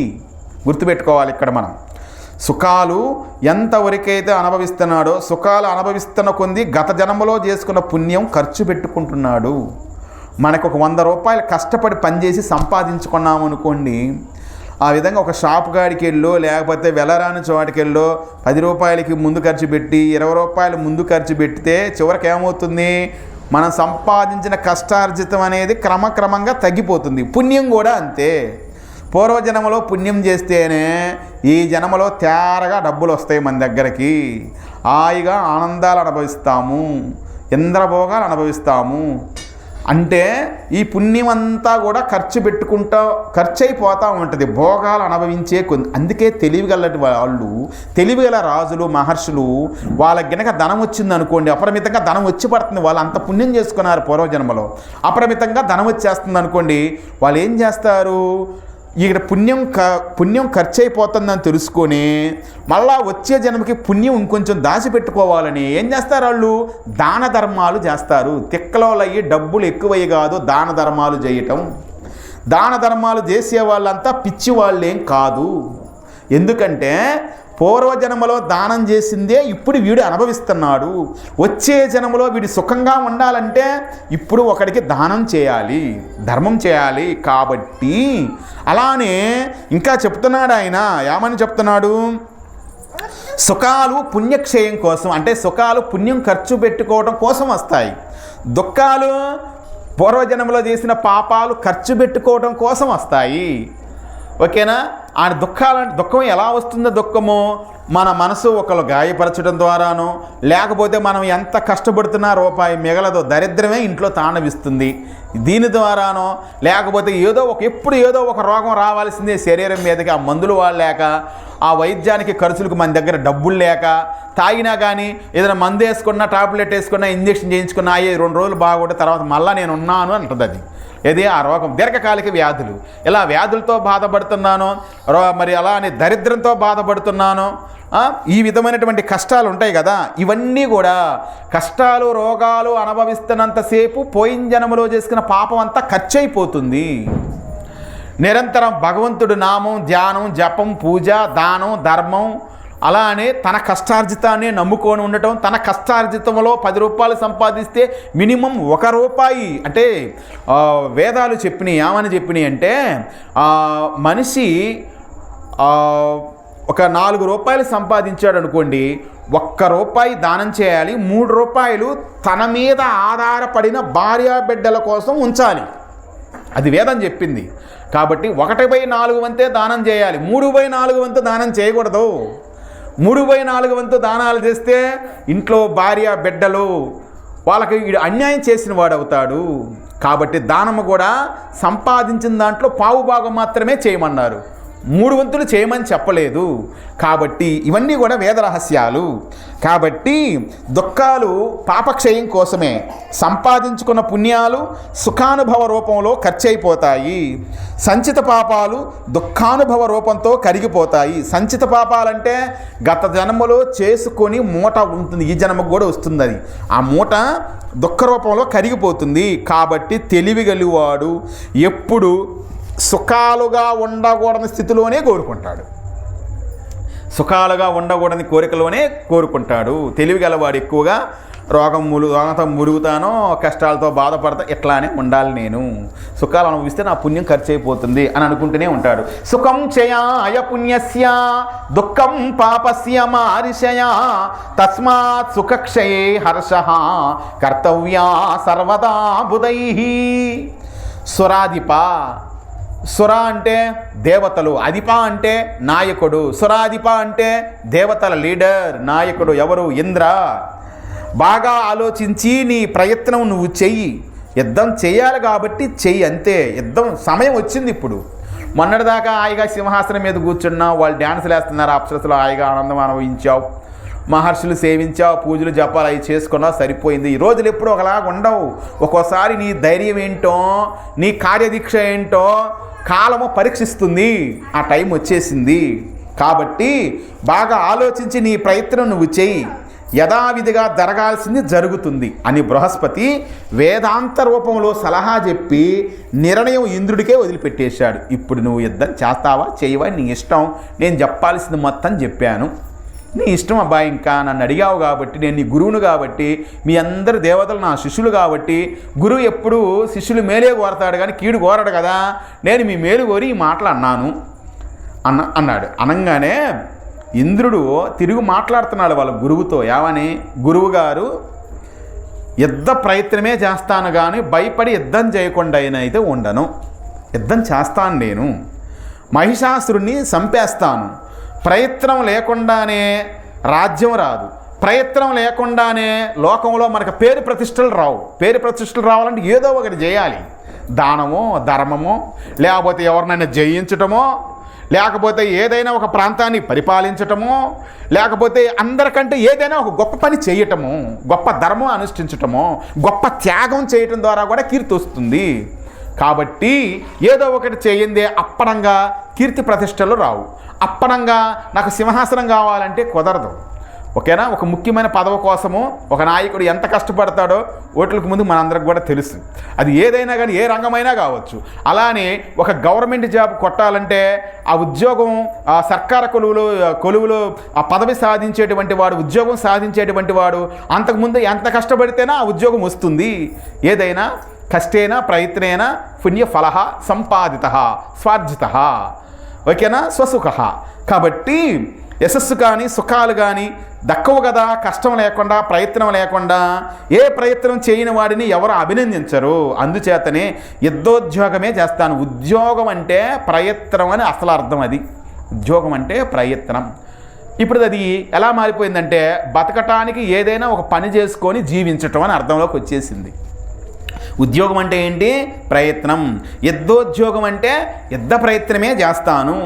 గుర్తుపెట్టుకోవాలి ఇక్కడ మనం. సుఖాలు ఎంతవరకైతే అనుభవిస్తున్నాడో సుఖాలు అనుభవిస్తున్న కొద్ది గత జన్మలో చేసుకున్న పుణ్యం ఖర్చు పెట్టుకుంటున్నాడు. మనకు ఒక 100 రూపాయలు కష్టపడి పనిచేసి సంపాదించుకున్నాము అనుకోండి, ఆ విధంగా ఒక షాప్ కాడికి వెళ్ళో లేకపోతే వెళ్ళరాని చోటుకి వెళ్ళో 10 రూపాయలకి ముందు ఖర్చు పెట్టి 20 రూపాయలు ముందు ఖర్చు పెడితే చివరికి ఏమవుతుంది? మనం సంపాదించిన కష్టార్జితం అనేది క్రమక్రమంగా తగ్గిపోతుంది. పుణ్యం కూడా అంతే. పూర్వజన్మలో పుణ్యం చేస్తేనే ఈ జన్మలో తేరగా డబ్బులు వస్తాయి మన దగ్గరికి. హాయిగా ఆనందాలు అనుభవిస్తాము, ఇంద్రభోగాలు అనుభవిస్తాము. అంటే ఈ పుణ్యం అంతా కూడా ఖర్చు అయిపోతూ ఉంటుంది భోగాలు అనుభవించే అందుకే తెలివిగలటి వాళ్ళు, తెలివిగల రాజులు మహర్షులు, వాళ్ళకి గనక ధనం వచ్చింది అనుకోండి, అపరిమితంగా ధనం వచ్చి పడుతుంది. వాళ్ళు అంత పుణ్యం చేసుకున్నారు పూర్వజన్మలో, అపరిమితంగా ధనం వచ్చేస్తుంది అనుకోండి, వాళ్ళు ఏం చేస్తారు? ఇక్కడ పుణ్యం ఖర్చు అయిపోతుందని తెలుసుకొని మళ్ళా వచ్చే జన్మకి పుణ్యం ఇంకొంచెం దాచిపెట్టుకోవాలని ఏం చేస్తారు? వాళ్ళు దాన ధర్మాలు చేస్తారు. తిక్కలోలయ్యి డబ్బులు ఎక్కువయ్యి కాదు దాన ధర్మాలు చేయటం. దాన ధర్మాలు చేసే వాళ్ళంతా పిచ్చి వాళ్ళేం కాదు. ఎందుకంటే పూర్వజన్మలో దానం చేసిందే ఇప్పుడు వీడు అనుభవిస్తున్నాడు. వచ్చే జన్మలో వీడు సుఖంగా ఉండాలంటే ఇప్పుడు ఒకడికి దానం చేయాలి, ధర్మం చేయాలి. కాబట్టి అలానే ఇంకా చెప్తున్నాడు ఆయన. ఏమని చెప్తున్నాడు? సుఖాలు పుణ్యక్షయం కోసం, అంటే సుఖాలు పుణ్యం ఖర్చు పెట్టుకోవడం కోసం వస్తాయి. దుఃఖాలు పూర్వజన్మలో చేసిన పాపాలు ఖర్చు పెట్టుకోవడం కోసం వస్తాయి. ఓకేనా? ఆ దుఃఖం ఎలా వస్తుందో, దుఃఖము మన మనసు ఒకరు గాయపరచడం ద్వారానో లేకపోతే మనం ఎంత కష్టపడుతున్నా రూపాయి మిగలదో, దరిద్రమే ఇంట్లో తాండవిస్తుంది. దీని ద్వారానో లేకపోతే ఎప్పుడు ఏదో ఒక రోగం రావాల్సిందే శరీరం మీదకి, ఆ మందులు వాడలేక ఆ వైద్యానికి ఖర్చులకు మన దగ్గర డబ్బులు లేక, తాగినా కానీ ఏదైనా మందు వేసుకున్నా టాబ్లెట్ వేసుకున్నా ఇంజక్షన్ చేయించుకున్నా 2 రోజులు బాగుంటే తర్వాత మళ్ళీ నేను ఉన్నాను అంటుంది. అది ఏది ఆ రోగం, దీర్ఘకాలిక వ్యాధులు. ఇలా వ్యాధులతో బాధపడుతున్నాను, మరి అలా అని దరిద్రంతో బాధపడుతున్నాను, ఈ విధమైనటువంటి కష్టాలు ఉంటాయి కదా. ఇవన్నీ కూడా కష్టాలు రోగాలు అనుభవిస్తున్నంతసేపు పోయిన జన్మలో చేసుకున్న పాపం అంతా ఖర్చు అయిపోతుంది. నిరంతరం భగవంతుడు నామం, ధ్యానం, జపం, పూజ, దానం, ధర్మం, అలానే తన కష్టార్జితాన్ని నమ్ముకొని ఉండటం. తన కష్టార్జితంలో 10 రూపాయలు సంపాదిస్తే మినిమం 1 రూపాయి, అంటే వేదాలు చెప్పినాయి. ఏమని చెప్పినాయి అంటే మనిషి ఒక 4 రూపాయలు సంపాదించాడు అనుకోండి, 1 రూపాయి దానం చేయాలి, 3 రూపాయలు తన మీద ఆధారపడిన భార్యాబిడ్డల కోసం ఉంచాలి. అది వేదం చెప్పింది. కాబట్టి 1/4 వంతే దానం చేయాలి, 3/4 వంతు దానం చేయకూడదు. 3/4 వంతు దానాలు చేస్తే ఇంట్లో భార్య బిడ్డలు వాళ్ళకి అన్యాయం చేసిన వాడు అవుతాడు. కాబట్టి దానము కూడా సంపాదించిన దాంట్లో పావు భాగం మాత్రమే చేయమన్నారు, 3 వంతులు చేయమని చెప్పలేదు. కాబట్టి ఇవన్నీ కూడా వేద రహస్యాలు. కాబట్టి దుఃఖాలు పాపక్షయం కోసమే, సంపాదించుకున్న పుణ్యాలు సుఖానుభవ రూపంలో ఖర్చు అయిపోతాయి. సంచిత పాపాలు దుఃఖానుభవ రూపంతో కరిగిపోతాయి. సంచిత పాపాలంటే గత జన్మలో చేసుకొని మూట ఉంటుంది, ఈ జన్మకు కూడా వస్తుంది. అది ఆ మూట దుఃఖ రూపంలో కరిగిపోతుంది. కాబట్టి తెలివిగలివాడు ఎప్పుడు సుఖాలుగా ఉండకూడని స్థితిలోనే కోరుకుంటాడు, సుఖాలుగా ఉండకూడని కోరికలోనే కోరుకుంటాడు. తెలివిగలవాడు ఎక్కువగా రోగంతో మురుగుతానో, కష్టాలతో బాధపడతా, ఇట్లానే ఉండాలి నేను. సుఖాలు అనుభవిస్తే నా పుణ్యం ఖర్చు అయిపోతుంది అని అనుకుంటూనే ఉంటాడు. సుఖం చయాయ పుణ్యస్య దుఃఖం పాపస్య మారిషయ తస్మాత్ సుఖక్షయే హర్షః కర్తవ్యా సర్వదా బుధైః. సురాధిప, సుర అంటే దేవతలు, అధిప అంటే నాయకుడు. సురాధిప అంటే దేవతల లీడర్, నాయకుడు. ఎవరు? ఇంద్ర. బాగా ఆలోచించి నీ ప్రయత్నం నువ్వు చెయ్యి. యుద్ధం చేయాలి కాబట్టి చెయ్యి, అంతే. యుద్ధం సమయం వచ్చింది ఇప్పుడు. మొన్నటిదాకా హాయిగా సింహాసనం మీద కూర్చున్నావు, వాళ్ళు డ్యాన్సులు వేస్తున్నారు, అప్సరసలు హాయిగా ఆనందం అనుభవించావు, మహర్షులు సేవించావు, పూజలు జపాలు అవి చేసుకున్నావు, సరిపోయింది. ఈ రోజులు ఎప్పుడు ఒకలాగా ఉండవు. ఒక్కోసారి నీ ధైర్యం ఏంటో, నీ కార్యదీక్ష ఏంటో కాలము పరీక్షిస్తుంది. ఆ టైం వచ్చేసింది కాబట్టి బాగా ఆలోచించి నీ ప్రయత్నం నువ్వు చెయ్యి. యథావిధిగా జరగాల్సింది జరుగుతుంది అని బృహస్పతి వేదాంత రూపంలో సలహా చెప్పి నిర్ణయం ఇంద్రుడికే వదిలిపెట్టేశాడు. ఇప్పుడు నువ్వు యుద్ధం చేస్తావా చేయవా నీ ఇష్టం, నేను చెప్పాల్సింది మొత్తం చెప్పాను, నీ ఇష్టం అబ్బాయి. ఇంకా నన్ను అడిగావు కాబట్టి, నేను నీ గురువును కాబట్టి, మీ అందరు దేవతలు నా శిష్యులు కాబట్టి, గురువు ఎప్పుడు శిష్యులు మేలే కోరతాడు కానీ కీడు కోరడు కదా, నేను మీ మేలు కోరి ఈ మాటలు అన్నాడు. అనగానే ఇంద్రుడు తిరుగు మాట్లాడుతున్నాడు వాళ్ళ గురువుతో. ఏమని? గురువుగారు, యుద్ధ ప్రయత్నమే చేస్తాను కానీ భయపడి యుద్ధం చేయకుండా అయితే ఉండను. యుద్ధం చేస్తాను, నేను మహిషాసురుణ్ణి చంపేస్తాను. ప్రయత్నం లేకుండానే రాజ్యం రాదు, ప్రయత్నం లేకుండానే లోకంలో మనకు పేరు ప్రతిష్టలు రావు. పేరు ప్రతిష్టలు రావాలంటే ఏదో ఒకటి చేయాలి. దానమో, ధర్మమో, లేకపోతే ఎవరినైనా జయించటమో, లేకపోతే ఏదైనా ఒక ప్రాంతాన్ని పరిపాలించటమో, లేకపోతే అందరికంటే ఏదైనా ఒక గొప్ప పని చేయటము, గొప్ప ధర్మం అనుష్ఠించటమో, గొప్ప త్యాగం చేయటం ద్వారా కూడా కీర్తి వస్తుంది. కాబట్టి ఏదో ఒకటి చేయిందే అప్పనంగా కీర్తి ప్రతిష్టలు రావు. అప్పనంగా నాకు సింహాసనం కావాలంటే కుదరదు. ఓకేనా? ఒక ముఖ్యమైన పదవి కోసము ఒక నాయకుడు ఎంత కష్టపడతాడో ఓట్లకు ముందు మనందరికి కూడా తెలుసు. అది ఏదైనా కానీ, ఏ రంగమైనా కావచ్చు. అలానే ఒక గవర్నమెంట్ జాబ్ కొట్టాలంటే ఆ ఉద్యోగం, ఆ సర్కార కొలువులో ఆ పదవి సాధించేటువంటి వాడు, ఉద్యోగం సాధించేటువంటి వాడు అంతకుముందు ఎంత కష్టపడితేనా ఆ ఉద్యోగం వస్తుంది. ఏదైనా కష్టేన ప్రయత్నేన పుణ్యఫల సంపాదిత స్వార్జిత. ఓకేనా? స్వసుఖ. కాబట్టి యశస్సు కానీ సుఖాలు కానీ దక్కవు కదా కష్టం లేకుండా, ప్రయత్నం లేకుండా. ఏ ప్రయత్నం చేయని వాడిని ఎవరు అభినందించరు. అందుచేతనే యుద్ధోద్యోగమే చేస్తాను. ఉద్యోగం అంటే ప్రయత్నం అని అసలు అర్థం. అది ఉద్యోగం అంటే ప్రయత్నం. ఇప్పుడు అది ఎలా మారిపోయిందంటే బతకటానికి ఏదైనా ఒక పని చేసుకొని జీవించటం అని అర్థంలోకి వచ్చేసింది. ఉద్యోగం అంటే ఏంటి? ప్రయత్నం. యుద్ధోద్యోగం అంటే యుద్ధ ప్రయత్నమే చేస్తాను.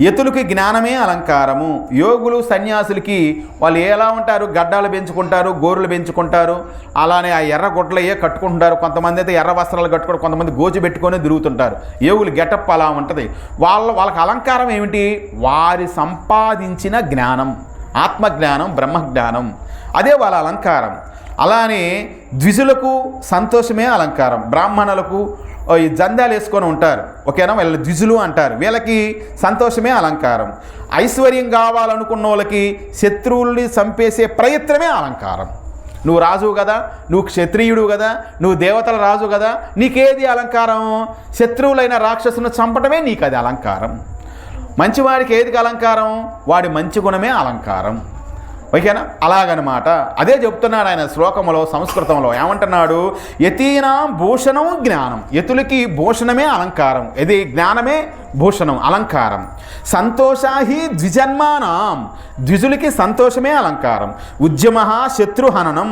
యతులకి జ్ఞానమే అలంకారము. యోగులు సన్యాసులకి వాళ్ళు ఎలా ఉంటారు? గడ్డాలు పెంచుకుంటారు, గోరులు పెంచుకుంటారు, అలానే ఆ ఎర్ర గుడ్లయ్యే కట్టుకుంటుంటారు. కొంతమంది అయితే ఎర్ర వస్త్రాలు కట్టుకోవడం, కొంతమంది గోజు పెట్టుకొని తిరుగుతుంటారు. యోగులు గెటప్ అలా ఉంటుంది. వాళ్ళకి అలంకారం ఏమిటి? వారి సంపాదించిన జ్ఞానం, ఆత్మజ్ఞానం, బ్రహ్మజ్ఞానం, అదే వాళ్ళ అలంకారం. అలానే ద్విజులకు సంతోషమే అలంకారం. బ్రాహ్మణులకు ఈ జందాలు వేసుకొని ఉంటారు. ఓకేనా? వీళ్ళ ద్విజులు అంటారు. వీళ్ళకి సంతోషమే అలంకారం. ఐశ్వర్యం కావాలనుకున్న వాళ్ళకి శత్రువుల్ని చంపేసే ప్రయత్నమే అలంకారం. నువ్వు రాజువు కదా, నువ్వు క్షత్రియుడు కదా, నువ్వు దేవతల రాజు కదా, నీకేది అలంకారం? శత్రువులైన రాక్షసును చంపటమే నీకు అది అలంకారం. మంచివాడికి ఏది అలంకారం? వాడి మంచి గుణమే అలంకారం. ఓకేనా? అలాగనమాట. అదే చెప్తున్నాడు ఆయన శ్లోకంలో, సంస్కృతంలో ఏమంటున్నాడు? యతీనాం భూషణం జ్ఞానం. యతులకి భూషణమే అలంకారం. ఇది జ్ఞానమే భూషణం, అలంకారం. సంతోషాహి ద్విజన్మానాం. ద్విజులకి సంతోషమే అలంకారం. ఉద్యమ శత్రుహననం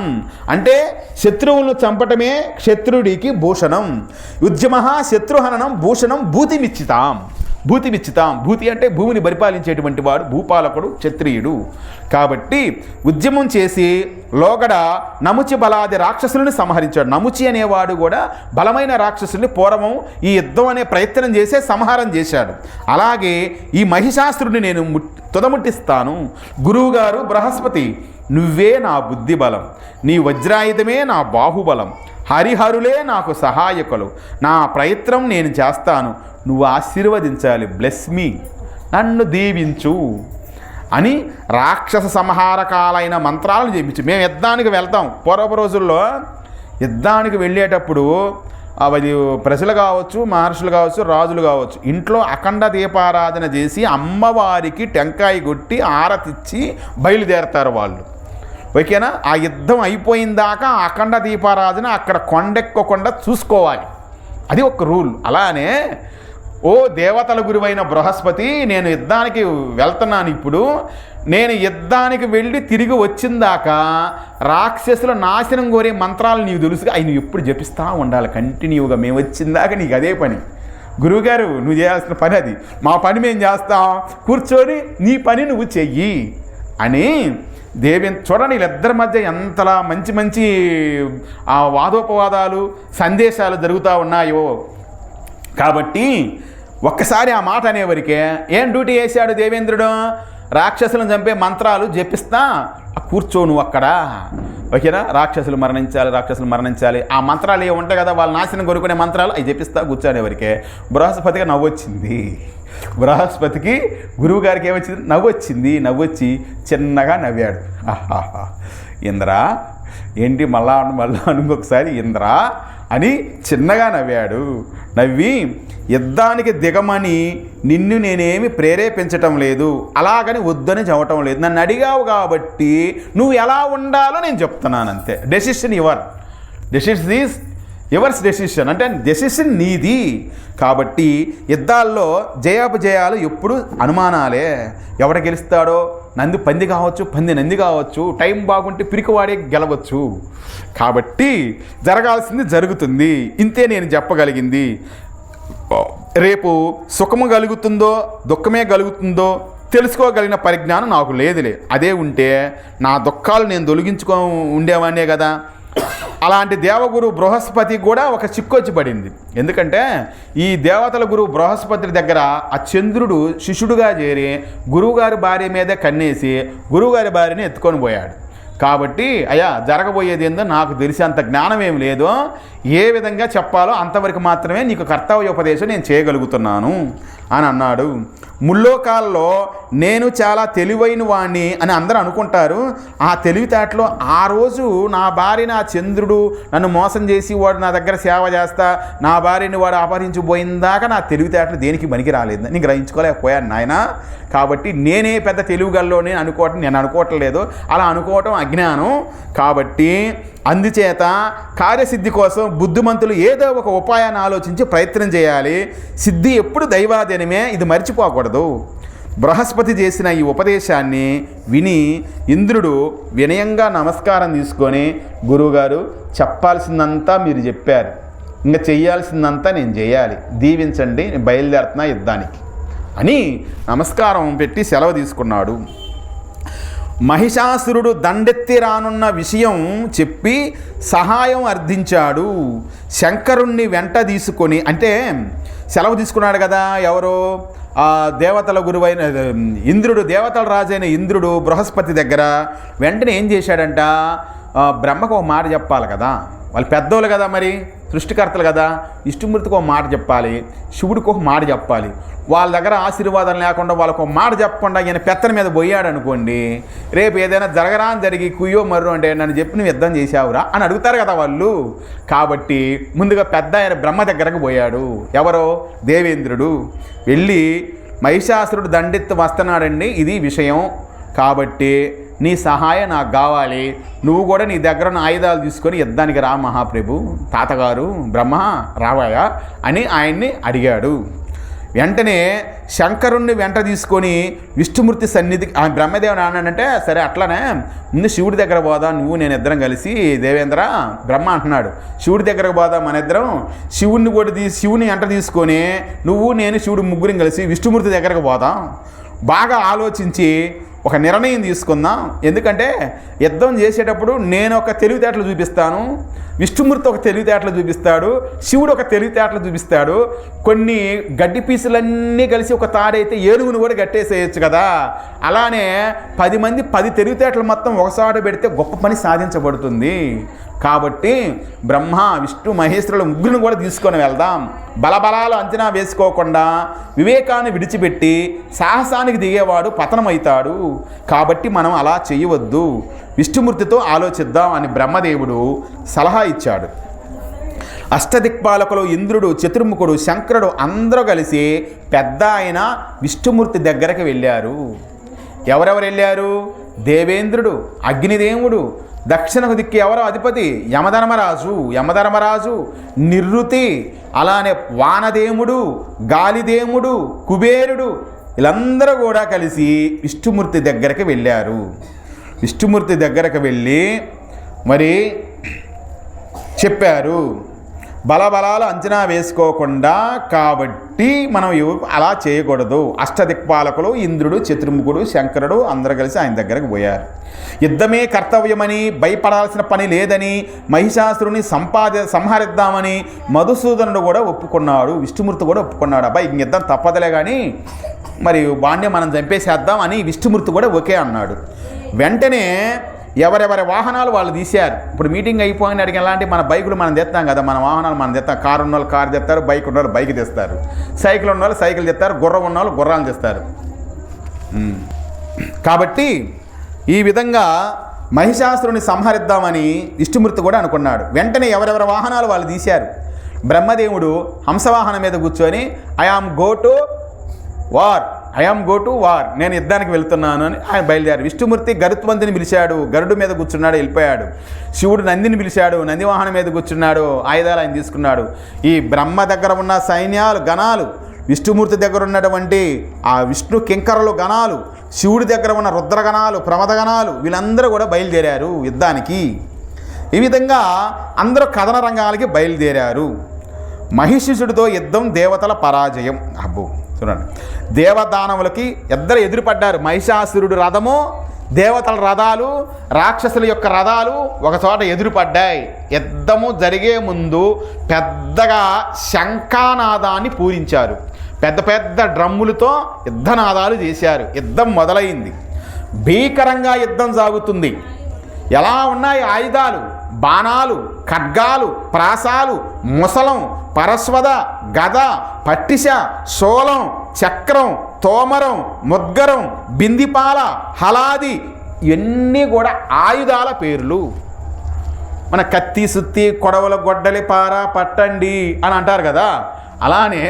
అంటే శత్రువులను చంపటమే క్షత్రుడికి భూషణం. ఉద్యమ శత్రుహననం భూషణం భూతిమిచ్చితాం. భూతిమిచ్చితాం. భూతి అంటే భూమిని పరిపాలించేటువంటి వాడు, భూపాలకుడు, క్షత్రియుడు. కాబట్టి ఉద్యమం చేసి లోగడ నముచి బలాది రాక్షసులను సంహరించాడు. నముచి అనేవాడు కూడా బలమైన రాక్షసుల్ని పూర్వం ఈ యుద్ధం అనే ప్రయత్నం చేసే సంహారం చేశాడు. అలాగే ఈ మహిషాసురుడిని నేను తుదముట్టిస్తాను. గురువుగారు బృహస్పతి, నువ్వే నా బుద్ధి బలం, నీ వజ్రాయుధమే నా బాహుబలం, హరిహరులే నాకు సహాయకులు, నా ప్రయత్నం నేను చేస్తాను, నువ్వు ఆశీర్వదించాలి. బ్లెస్ మీ, నన్ను దీవించు అని రాక్షస సంహారకాలైన మంత్రాలను చెప్పించి మేము యుద్ధానికి వెళ్తాం. పూర్వపు రోజుల్లో యుద్ధానికి వెళ్ళేటప్పుడు అది ప్రజలు కావచ్చు, మహర్షులు కావచ్చు, రాజులు కావచ్చు, ఇంట్లో అఖండ దీపారాధన చేసి అమ్మవారికి టెంకాయ కొట్టి ఆరతిచ్చి బయలుదేరతారు వాళ్ళు. ఓకేనా? ఆ యుద్ధం అయిపోయిన దాకా అఖండ దీపారాధన అక్కడ కొండెక్కకుండా చూసుకోవాలి. అది ఒక రూల్. అలానే ఓ దేవతల గురువైన బృహస్పతి, నేను యుద్ధానికి వెళ్తున్నాను. ఇప్పుడు నేను యుద్ధానికి వెళ్ళి తిరిగి వచ్చిందాకా రాక్షసుల నాశనం కోరే మంత్రాలు నీకు తెలుసుగా, అవి నువ్వు ఎప్పుడు జపిస్తూ ఉండాలి కంటిన్యూగా. మేము వచ్చిందాకా నీకు అదే పని. గురువుగారు నువ్వు చేయాల్సిన పని అది, మా పని మేము చేస్తాం, కూర్చొని నీ పని నువ్వు చెయ్యి అని చూడండి వీళ్ళిద్దరి మధ్య ఎంతలా మంచి మంచి వాదోపవాదాలు సందేశాలు జరుగుతూ ఉన్నాయో. కాబట్టి ఒక్కసారి ఆ మాట అనేవరికే ఏం డ్యూటీ వేశాడు దేవేంద్రుడు? రాక్షసులను చంపే మంత్రాలు జపిస్తా కూర్చో నువ్వు అక్కడ. ఓకేనా? రాక్షసులు మరణించాలి ఆ మంత్రాలు ఏ ఉంటాయి కదా, వాళ్ళ నాశనం కోరుకునే మంత్రాలు అవి జపిస్తా కూర్చోనేవరికే బృహస్పతికి నవ్వొచ్చింది. బృహస్పతికి గురువు గారికి ఏమొచ్చింది? నవ్వొచ్చి చిన్నగా నవ్వాడు. ఆహాహా, ఇంద్రా ఏంటి మళ్ళా ఇంకొకసారి ఇంద్రా అని చిన్నగా నవ్వాడు. నవ్వి యుద్ధానికి దిగమని నిన్ను నేనేమి ప్రేరేపించటం లేదు, అలాగని వద్దని చెప్పటం లేదు. నన్ను అడిగావు కాబట్టి నువ్వు ఎలా ఉండాలో నేను చెప్తున్నాను అంతే. డెసిషన్ యువర్స్ డెసిషన్ అంటే డెసిషన్ నీది. కాబట్టి యుద్ధాల్లో జయాపజయాలు ఎప్పుడు అనుమానాలే. ఎవడ గెలుస్తాడో పంది కావచ్చు, నంది కావచ్చు, టైం బాగుంటే పిరికివాడే గెలవచ్చు. కాబట్టి జరగాల్సింది జరుగుతుంది. ఇంతే నేను చెప్పగలిగింది. రేపు సుఖము కలుగుతుందో దుఃఖమే కలుగుతుందో తెలుసుకోగలిగిన పరిజ్ఞానం నాకు లేదులే. అదే ఉంటే నా దుఃఖాలు నేను తొలగించుకో ఉండేవాడినే కదా. అలాంటి దేవగురు బృహస్పతి కూడా ఒక చిక్కొచ్చి పడింది. ఎందుకంటే ఈ దేవతల గురువు బృహస్పతి దగ్గర ఆ చంద్రుడు శిష్యుడుగా చేరి గురువుగారి భార్య మీద కన్నేసి గురువుగారి భార్యని ఎత్తుకొని పోయాడు. కాబట్టి అయ్యా జరగబోయేది ఏందో నాకు తెలిసేంత జ్ఞానం ఏమి లేదో, ఏ విధంగా చెప్పాలో అంతవరకు మాత్రమే నీకు కర్తవ్యోపదేశం నేను చేయగలుగుతున్నాను అని అన్నాడు. ముల్లోకాల్లో నేను చాలా తెలివైన వాణ్ణి అని అందరూ అనుకుంటారు. ఆ తెలివితేటలో ఆ రోజు నా భార్యని ఆ చంద్రుడు నన్ను మోసం చేసి వాడు నా దగ్గర సేవ చేస్తా నా భార్యని వాడు అపహరించిపోయిందాక నా తెలివితేటలు దేనికి పనికి రాలేదు, నేను గ్రహించుకోలేకపోయాను నాయన. కాబట్టి నేనే పెద్ద తెలివిగల్లో నేను అనుకోవట్లేదు, అలా అనుకోవటం అజ్ఞానం. కాబట్టి అందుచేత కార్యసిద్ధి కోసం బుద్ధిమంతులు ఏదో ఒక ఉపాయాన్ని ఆలోచించి ప్రయత్నం చేయాలి. సిద్ధి ఎప్పుడు దైవాధీనమే, ఇది మర్చిపోకూడదు. బృహస్పతి చేసిన ఈ ఉపదేశాన్ని విని ఇంద్రుడు వినయంగా నమస్కారం తీసుకొని, గురువుగారు చెప్పాల్సిందంతా మీరు చెప్పారు, ఇంకా చెయ్యాల్సిందంతా నేను చేయాలి, దీవించండి, నేను బయలుదేరుతున్నా యుద్ధానికి అని నమస్కారం పెట్టి సెలవు తీసుకున్నాడు. మహిషాసురుడు దండెత్తి రానున్న విషయం చెప్పి సహాయం అర్థించాడు. శంకరుణ్ణి వెంట తీసుకొని, అంటే సెలవు తీసుకున్నాడు కదా ఎవరు? దేవతల గురువైన ఇంద్రుడు, దేవతల రాజైన ఇంద్రుడు బృహస్పతి దగ్గర వెంటనే ఏం చేశాడంట? బ్రహ్మకు ఒక మాట చెప్పాలి కదా, వాళ్ళు పెద్దోళ్ళు కదా, మరి సృష్టికర్తలు కదా, విష్ణుమూర్తికి ఒక మాట చెప్పాలి, శివుడికి ఒక మాట చెప్పాలి. వాళ్ళ దగ్గర ఆశీర్వాదం లేకుండా వాళ్ళకు ఒక మాట చెప్పకుండా ఈయన పెత్తన మీద పోయాడు అనుకోండి, రేపు ఏదైనా జరిగి కుయ్యో మర్రు అంటే నన్ను చెప్పి నువ్వు యుద్ధం చేసావురా అని అడుగుతారు కదా వాళ్ళు. కాబట్టి ముందుగా పెద్ద ఆయన బ్రహ్మ దగ్గరకు పోయాడు. ఎవరో? దేవేంద్రుడు. వెళ్ళి మహిషాసురుడు దండెత్తి వస్తున్నాడండి, ఇది విషయం, కాబట్టి నీ సహాయం నాకు కావాలి, నువ్వు కూడా నీ దగ్గర ఉన్న ఆయుధాలు తీసుకొని యుద్ధానికి రా మహాప్రభు, తాతగారు బ్రహ్మ రావాయా అని ఆయన్ని అడిగాడు. వెంటనే శంకరుణ్ణి వెంట తీసుకొని విష్ణుమూర్తి సన్నిధికి బ్రహ్మదేవుడు అన్నాడంటే, సరే అట్లనే ముందు శివుడి దగ్గర పోదాం, నువ్వు నేను ఇద్దరం కలిసి, దేవేంద్ర బ్రహ్మ అంటున్నాడు, శివుడి దగ్గరకు పోదాం మన ఇద్దరం, శివుని వెంట తీసుకొని నువ్వు నేను శివుడు ముగ్గురం కలిసి విష్ణుమూర్తి దగ్గరకు పోదాం, బాగా ఆలోచించి ఒక నిర్ణయం తీసుకుందాం. ఎందుకంటే యుద్ధం చేసేటప్పుడు నేను ఒక తెలివితేటలు చూపిస్తాను, విష్ణుమూర్తి ఒక తెలివితేటలు చూపిస్తాడు, శివుడు ఒక తెలివితేటలు చూపిస్తాడు. కొన్ని గడ్డి పీసులన్నీ కలిసి ఒక తాడైతే ఏనుగును కూడా గట్టేసేయచ్చు కదా. అలానే 10 మంది 10 తెలివితేటలు మొత్తం ఒకసారి పెడితే గొప్ప పని సాధించబడుతుంది. కాబట్టి బ్రహ్మ విష్ణు మహేశ్వరుల ముగ్గురిని కూడా తీసుకొని వెళ్దాం. బలబలాలు అంచనా వేసుకోకుండా వివేకాన్ని విడిచిపెట్టి సాహసానికి దిగేవాడు పతనమవుతాడు. కాబట్టి మనం అలా చేయవద్దు, విష్ణుమూర్తితో ఆలోచిద్దాం అని బ్రహ్మదేవుడు సలహా ఇచ్చాడు. అష్టదిక్పాలకులు ఇంద్రుడు, చతుర్ముఖుడు, శంకరుడు అందరూ కలిసి పెద్ద ఆయన విష్ణుమూర్తి దగ్గరకు వెళ్ళారు. ఎవరెవరు వెళ్ళారు? దేవేంద్రుడు, అగ్నిదేవుడు, దక్షిణకు దిక్కు ఎవరో అధిపతి యమధర్మరాజు, నిరుతి, అలానే వానదేవుడు, గాలిదేవుడు, కుబేరుడు, వీళ్ళందరూ కూడా కలిసి విష్ణుమూర్తి దగ్గరికి వెళ్ళారు. విష్ణుమూర్తి దగ్గరకు వెళ్ళి మరి చెప్పారు, బలబలాలు అంచనా వేసుకోకుండా, కాబట్టి మనం అలా చేయకూడదు. అష్టదిక్పాలకులు ఇంద్రుడు, చతుర్ముఖుడు, శంకరుడు అందరూ కలిసి ఆయన దగ్గరకు పోయారు. యుద్ధమే కర్తవ్యమని, భయపడాల్సిన పని లేదని, మహిషాసురుని సంహరిద్దామని మధుసూదనుడు కూడా ఒప్పుకున్నాడు. విష్ణుమూర్తి కూడా ఒప్పుకున్నాడు. అబ్బాయి ఇంక యుద్ధం తప్పదులే కానీ మరి వాణ్ణి మనం చంపేసేద్దాం అని విష్ణుమూర్తి కూడా ఓకే అన్నాడు. వెంటనే ఎవరెవరి వాహనాలు వాళ్ళు తీశారు. ఇప్పుడు మీటింగ్ అయిపోయిన అడిగి ఎలాంటి మన బైకులు మనం తెస్తాం కదా, మన వాహనాలు మనం తెస్తాం. కారు ఉన్న వాళ్ళు కారు తెస్తారు, బైక్ ఉన్న వాళ్ళు బైక్ తెస్తారు, సైకిల్ ఉన్న వాళ్ళు సైకిల్ తెస్తారు, గుర్రం ఉన్న వాళ్ళు గుర్రాలు తెస్తారు. కాబట్టి ఈ విధంగా మహిషాసురుని సంహరిద్దామని విష్ణుమూర్తి కూడా అనుకున్నాడు. వెంటనే ఎవరెవరి వాహనాలు వాళ్ళు తీశారు. బ్రహ్మదేవుడు హంసవాహనం మీద కూర్చొని I am go to war, నేను యుద్ధానికి వెళ్తున్నాను అని ఆయన బయలుదేరారు. విష్ణుమూర్తి గరుత్మంతుని పిలిచాడు, గరుడు మీద కూర్చున్నాడు, వెళ్ళిపోయాడు. శివుడు నందిని పిలిచాడు, నంది వాహనం మీద కూర్చున్నాడు, ఆయుధాలు ఆయన తీసుకున్నాడు. ఈ బ్రహ్మ దగ్గర ఉన్న సైన్యాలు గణాలు, విష్ణుమూర్తి దగ్గర ఉన్నటువంటి ఆ విష్ణు కింకరలు గణాలు, శివుడి దగ్గర ఉన్న రుద్రగణాలు, ప్రమదగణాలు, వీళ్ళందరూ కూడా బయలుదేరారు యుద్ధానికి. ఈ విధంగా అందరూ కథన రంగాలకి బయలుదేరారు. మహిషిషుడితో యుద్ధం, దేవతల పరాజయం. అబ్బో చూడండి, దేవదానవులకి ఇద్దరు ఎదురుపడ్డారు. మహిషాసురుడు రథము, దేవతల రథాలు, రాక్షసుల యొక్క రథాలు ఒక చోట ఎదురుపడ్డాయి. యుద్ధము జరిగే ముందు పెద్దగా శంఖానాదాన్ని పూరించారు. పెద్ద పెద్ద డ్రమ్ములతో యుద్ధనాదాలు చేశారు. యుద్ధం మొదలైంది. భీకరంగా యుద్ధం సాగుతుంది. ఎలా ఉన్నాయి ఆయుధాలు? బాణాలు, ఖడ్గాలు, ప్రాసాలు, ముసలం, పరస్వద, గద, పట్టిష, శూలం, చక్రం, తోమరం, ముద్గరం, బిందిపాల, హలాది, ఇవన్నీ కూడా ఆయుధాల పేర్లు. మన కత్తి, సుత్తి, కొడవల, గొడ్డలి, పార, పట్టండి అని అంటారు కదా, అలానే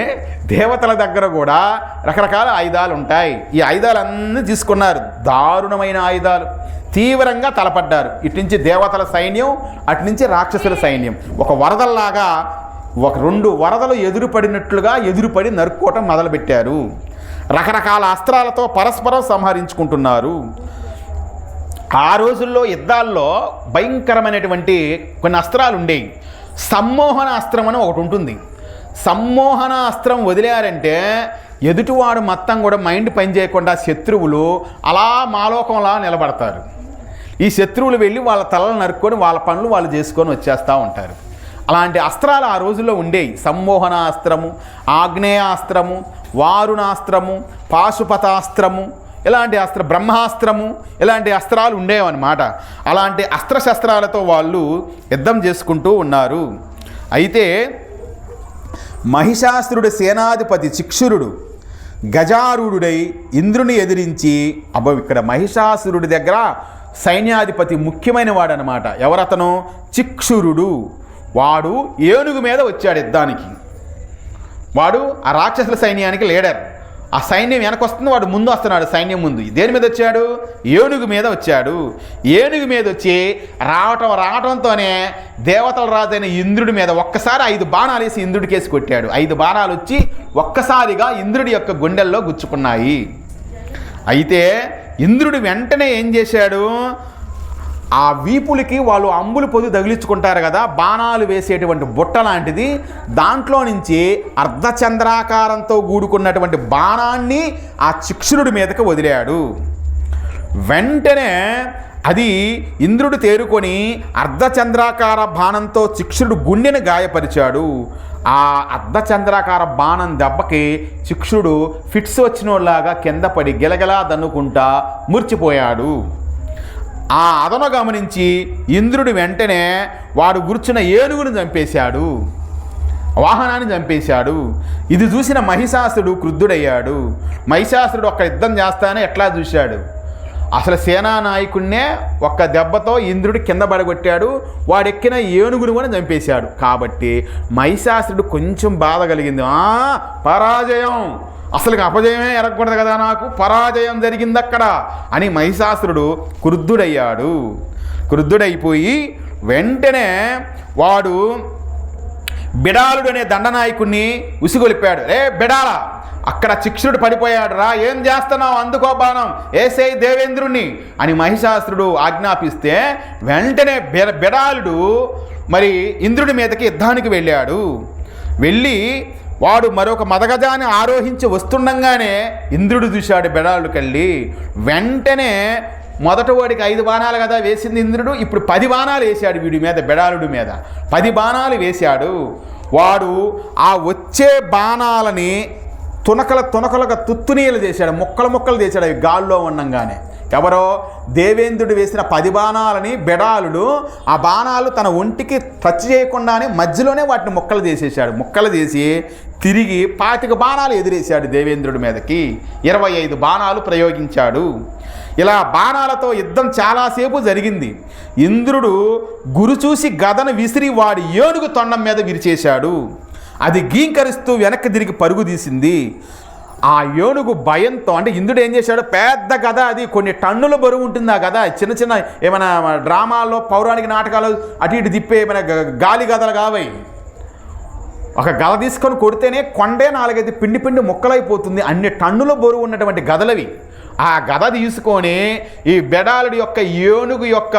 దేవతల దగ్గర కూడా రకరకాల ఆయుధాలు ఉంటాయి. ఈ ఆయుధాలన్నీ తీసుకున్నారు. దారుణమైన ఆయుధాలు. తీవ్రంగా తలపడ్డారు. ఇటు నుంచి దేవతల సైన్యం, అటు నుంచి రాక్షసుల సైన్యం. ఒక వరదల్లాగా ఒక రెండు వరదలు ఎదురుపడి నరుక్కోవటం మొదలుపెట్టారు. రకరకాల అస్త్రాలతో పరస్పరం సంహరించుకుంటున్నారు. ఆ రోజుల్లో యుద్ధాల్లో భయంకరమైనటువంటి కొన్ని అస్త్రాలు ఉండేవి. సమ్మోహన అస్త్రం అని ఒకటి ఉంటుంది. సమ్మోహన అస్త్రం వదిలారంటే ఎదుటివాడు మొత్తం కూడా మైండ్ పనిచేయకుండా శత్రువులు అలా మాలోకంలా నిలబడతారు. ఈ శత్రువులు వెళ్ళి వాళ్ళ తలలు నరుక్కొని వాళ్ళ పనులు వాళ్ళు చేసుకొని వచ్చేస్తూ ఉంటారు. అలాంటి అస్త్రాలు ఆ రోజుల్లో ఉండేవి. సమ్మోహనాస్త్రము, ఆగ్నేయాస్త్రము, వారుణాస్త్రము, పాశుపతాస్త్రము, ఇలాంటి బ్రహ్మాస్త్రము, ఇలాంటి అస్త్రాలు ఉండేవన్నమాట. అలాంటి అస్త్రశస్త్రాలతో వాళ్ళు యుద్ధం చేసుకుంటూ ఉన్నారు. అయితే మహిషాసురుడి సేనాధిపతి చిక్షురుడు గజారూఢుడై ఇంద్రుని ఎదిరించి, ఇక్కడ మహిషాసురుడి దగ్గర సైన్యాధిపతి ముఖ్యమైన వాడనమాట. ఎవరతను? చిక్షురుడు. వాడు ఏనుగు మీద వచ్చాడు యుద్ధానికి. వాడు ఆ రాక్షసుల సైన్యానికి లీడర్. ఆ సైన్యం వెనకొస్తుంది, వాడు ముందు వస్తున్నాడు. సైన్యం ముందు దేని మీద వచ్చాడు? ఏనుగు మీద వచ్చాడు. ఏనుగు మీద వచ్చి రావటంతోనే దేవతల రాజైన ఇంద్రుడి మీద ఒక్కసారి 5 బాణాలు వేసి ఇంద్రుడి కేసి కొట్టాడు. 5 బాణాలు వచ్చి ఒక్కసారిగా ఇంద్రుడి యొక్క గుండెల్లో గుచ్చుకున్నాయి. అయితే ఇంద్రుడు వెంటనే ఏం చేశాడు? ఆ వీపులకి వాళ్ళు అంబులు పొది తగిలించుకుంటారు కదా, బాణాలు వేసేటువంటి బుట్ట లాంటిది, దాంట్లో నుంచి అర్ధచంద్రాకారంతో కూడుకున్నటువంటి బాణాన్ని ఆ చిక్షురుడి మీదకి వదిలాడు. వెంటనే అది ఇంద్రుడు తేరుకొని అర్ధచంద్రాకార బాణంతో చిక్షురుడు గుండెని గాయపరిచాడు. ఆ అర్ధచంద్రాకార బాణం దెబ్బకి చిక్షురుడు ఫిట్స్ వచ్చినోళ్ళలాగా కింద పడి గిలగిలా దన్నుకుంటా మూర్చిపోయాడు. ఆ అదను గమనించి ఇంద్రుడు వెంటనే వాడు కూర్చున్న ఏనుగును చంపేశాడు, వాహనాన్ని చంపేశాడు. ఇది చూసిన మహిషాసురుడు క్రుద్ధుడయ్యాడు. మహిషాసురుడు ఒక్క యుద్ధం చేస్తానే ఎట్లా చూశాడు, అసలు సేనానాయకుడినే ఒక్క దెబ్బతో ఇంద్రుడు కింద పడగొట్టాడు, వాడెక్కిన ఏనుగును కూడా చంపేశాడు. కాబట్టి మహిషాసురుడు కొంచెం బాధ కలిగింది. పరాజయం, అసలు అపజయమే ఎరగకూడదు కదా, నాకు పరాజయం జరిగింది అక్కడ అని మహిషాసురుడు క్రుద్ధుడయ్యాడు. క్రుద్ధుడైపోయి వెంటనే వాడు బిడాలుడు అనే దండనాయకుడిని ఉసిగొలిపాడు. రే బిడాల, అక్కడ చిక్షుడు పడిపోయాడు రా, ఏం చేస్తున్నావు, అందుకో బాణం ఏసై దేవేంద్రుణ్ణి అని మహిషాసురుడు ఆజ్ఞాపిస్తే వెంటనే బిడాలుడు మరి ఇంద్రుడి మీదకి యుద్ధానికి వెళ్ళాడు. వెళ్ళి వాడు మరొక మదగజాన్ని ఆరోహించి వస్తుండగానే ఇంద్రుడు చూశాడు బిడాలుడికెళ్ళి. వెంటనే మొదట వాడికి 5 బాణాలు కదా వేసింది ఇంద్రుడు, ఇప్పుడు 10 బాణాలు వేశాడు వీడి మీద, బిడాలుడి మీద 10 బాణాలు వేశాడు. వాడు ఆ వచ్చే బాణాలని తునకలుగా తుత్తునీయలు చేశాడు, ముక్కలు చేశాడు అవి గాల్లో ఉండంగానే. ఎవరో దేవేంద్రుడు వేసిన 10 బాణాలని బిడాలుడు ఆ బాణాలు తన ఒంటికి టచ్ చేయకుండానే మధ్యలోనే వాటిని ముక్కలు చేసేసాడు. ముక్కలు చేసి తిరిగి 25 బాణాలు ఎదిరేశాడు దేవేంద్రుడి మీదకి. 25 బాణాలు ప్రయోగించాడు. ఇలా బాణాలతో యుద్ధం చాలాసేపు జరిగింది. ఇంద్రుడు గురు చూసి గదను విసిరి వాడి ఏనుగు తొండం మీద విరిచేశాడు. అది గీంకరిస్తూ వెనక్కి తిరిగి పరుగు తీసింది. ఆ ఏనుగు భయంతో, అంటే ఇంద్రుడు ఏం చేశాడు, పెద్ద గద, అది కొన్ని టన్నుల బరువు ఉంటుంది ఆ గద. చిన్న ఏమైనా డ్రామాల్లో పౌరాణిక నాటకాలు అటు ఇటు తిప్పే ఏమైనా గాలి గదలు కావై. ఒక గద తీసుకొని కొడితేనే కొండే 4-5 పిండి ముక్కలైపోతుంది, అన్ని టన్నుల బరువు ఉన్నటువంటి గదలవి. ఆ గద తీసుకొని ఈ బిడాలుడి యొక్క ఏనుగు యొక్క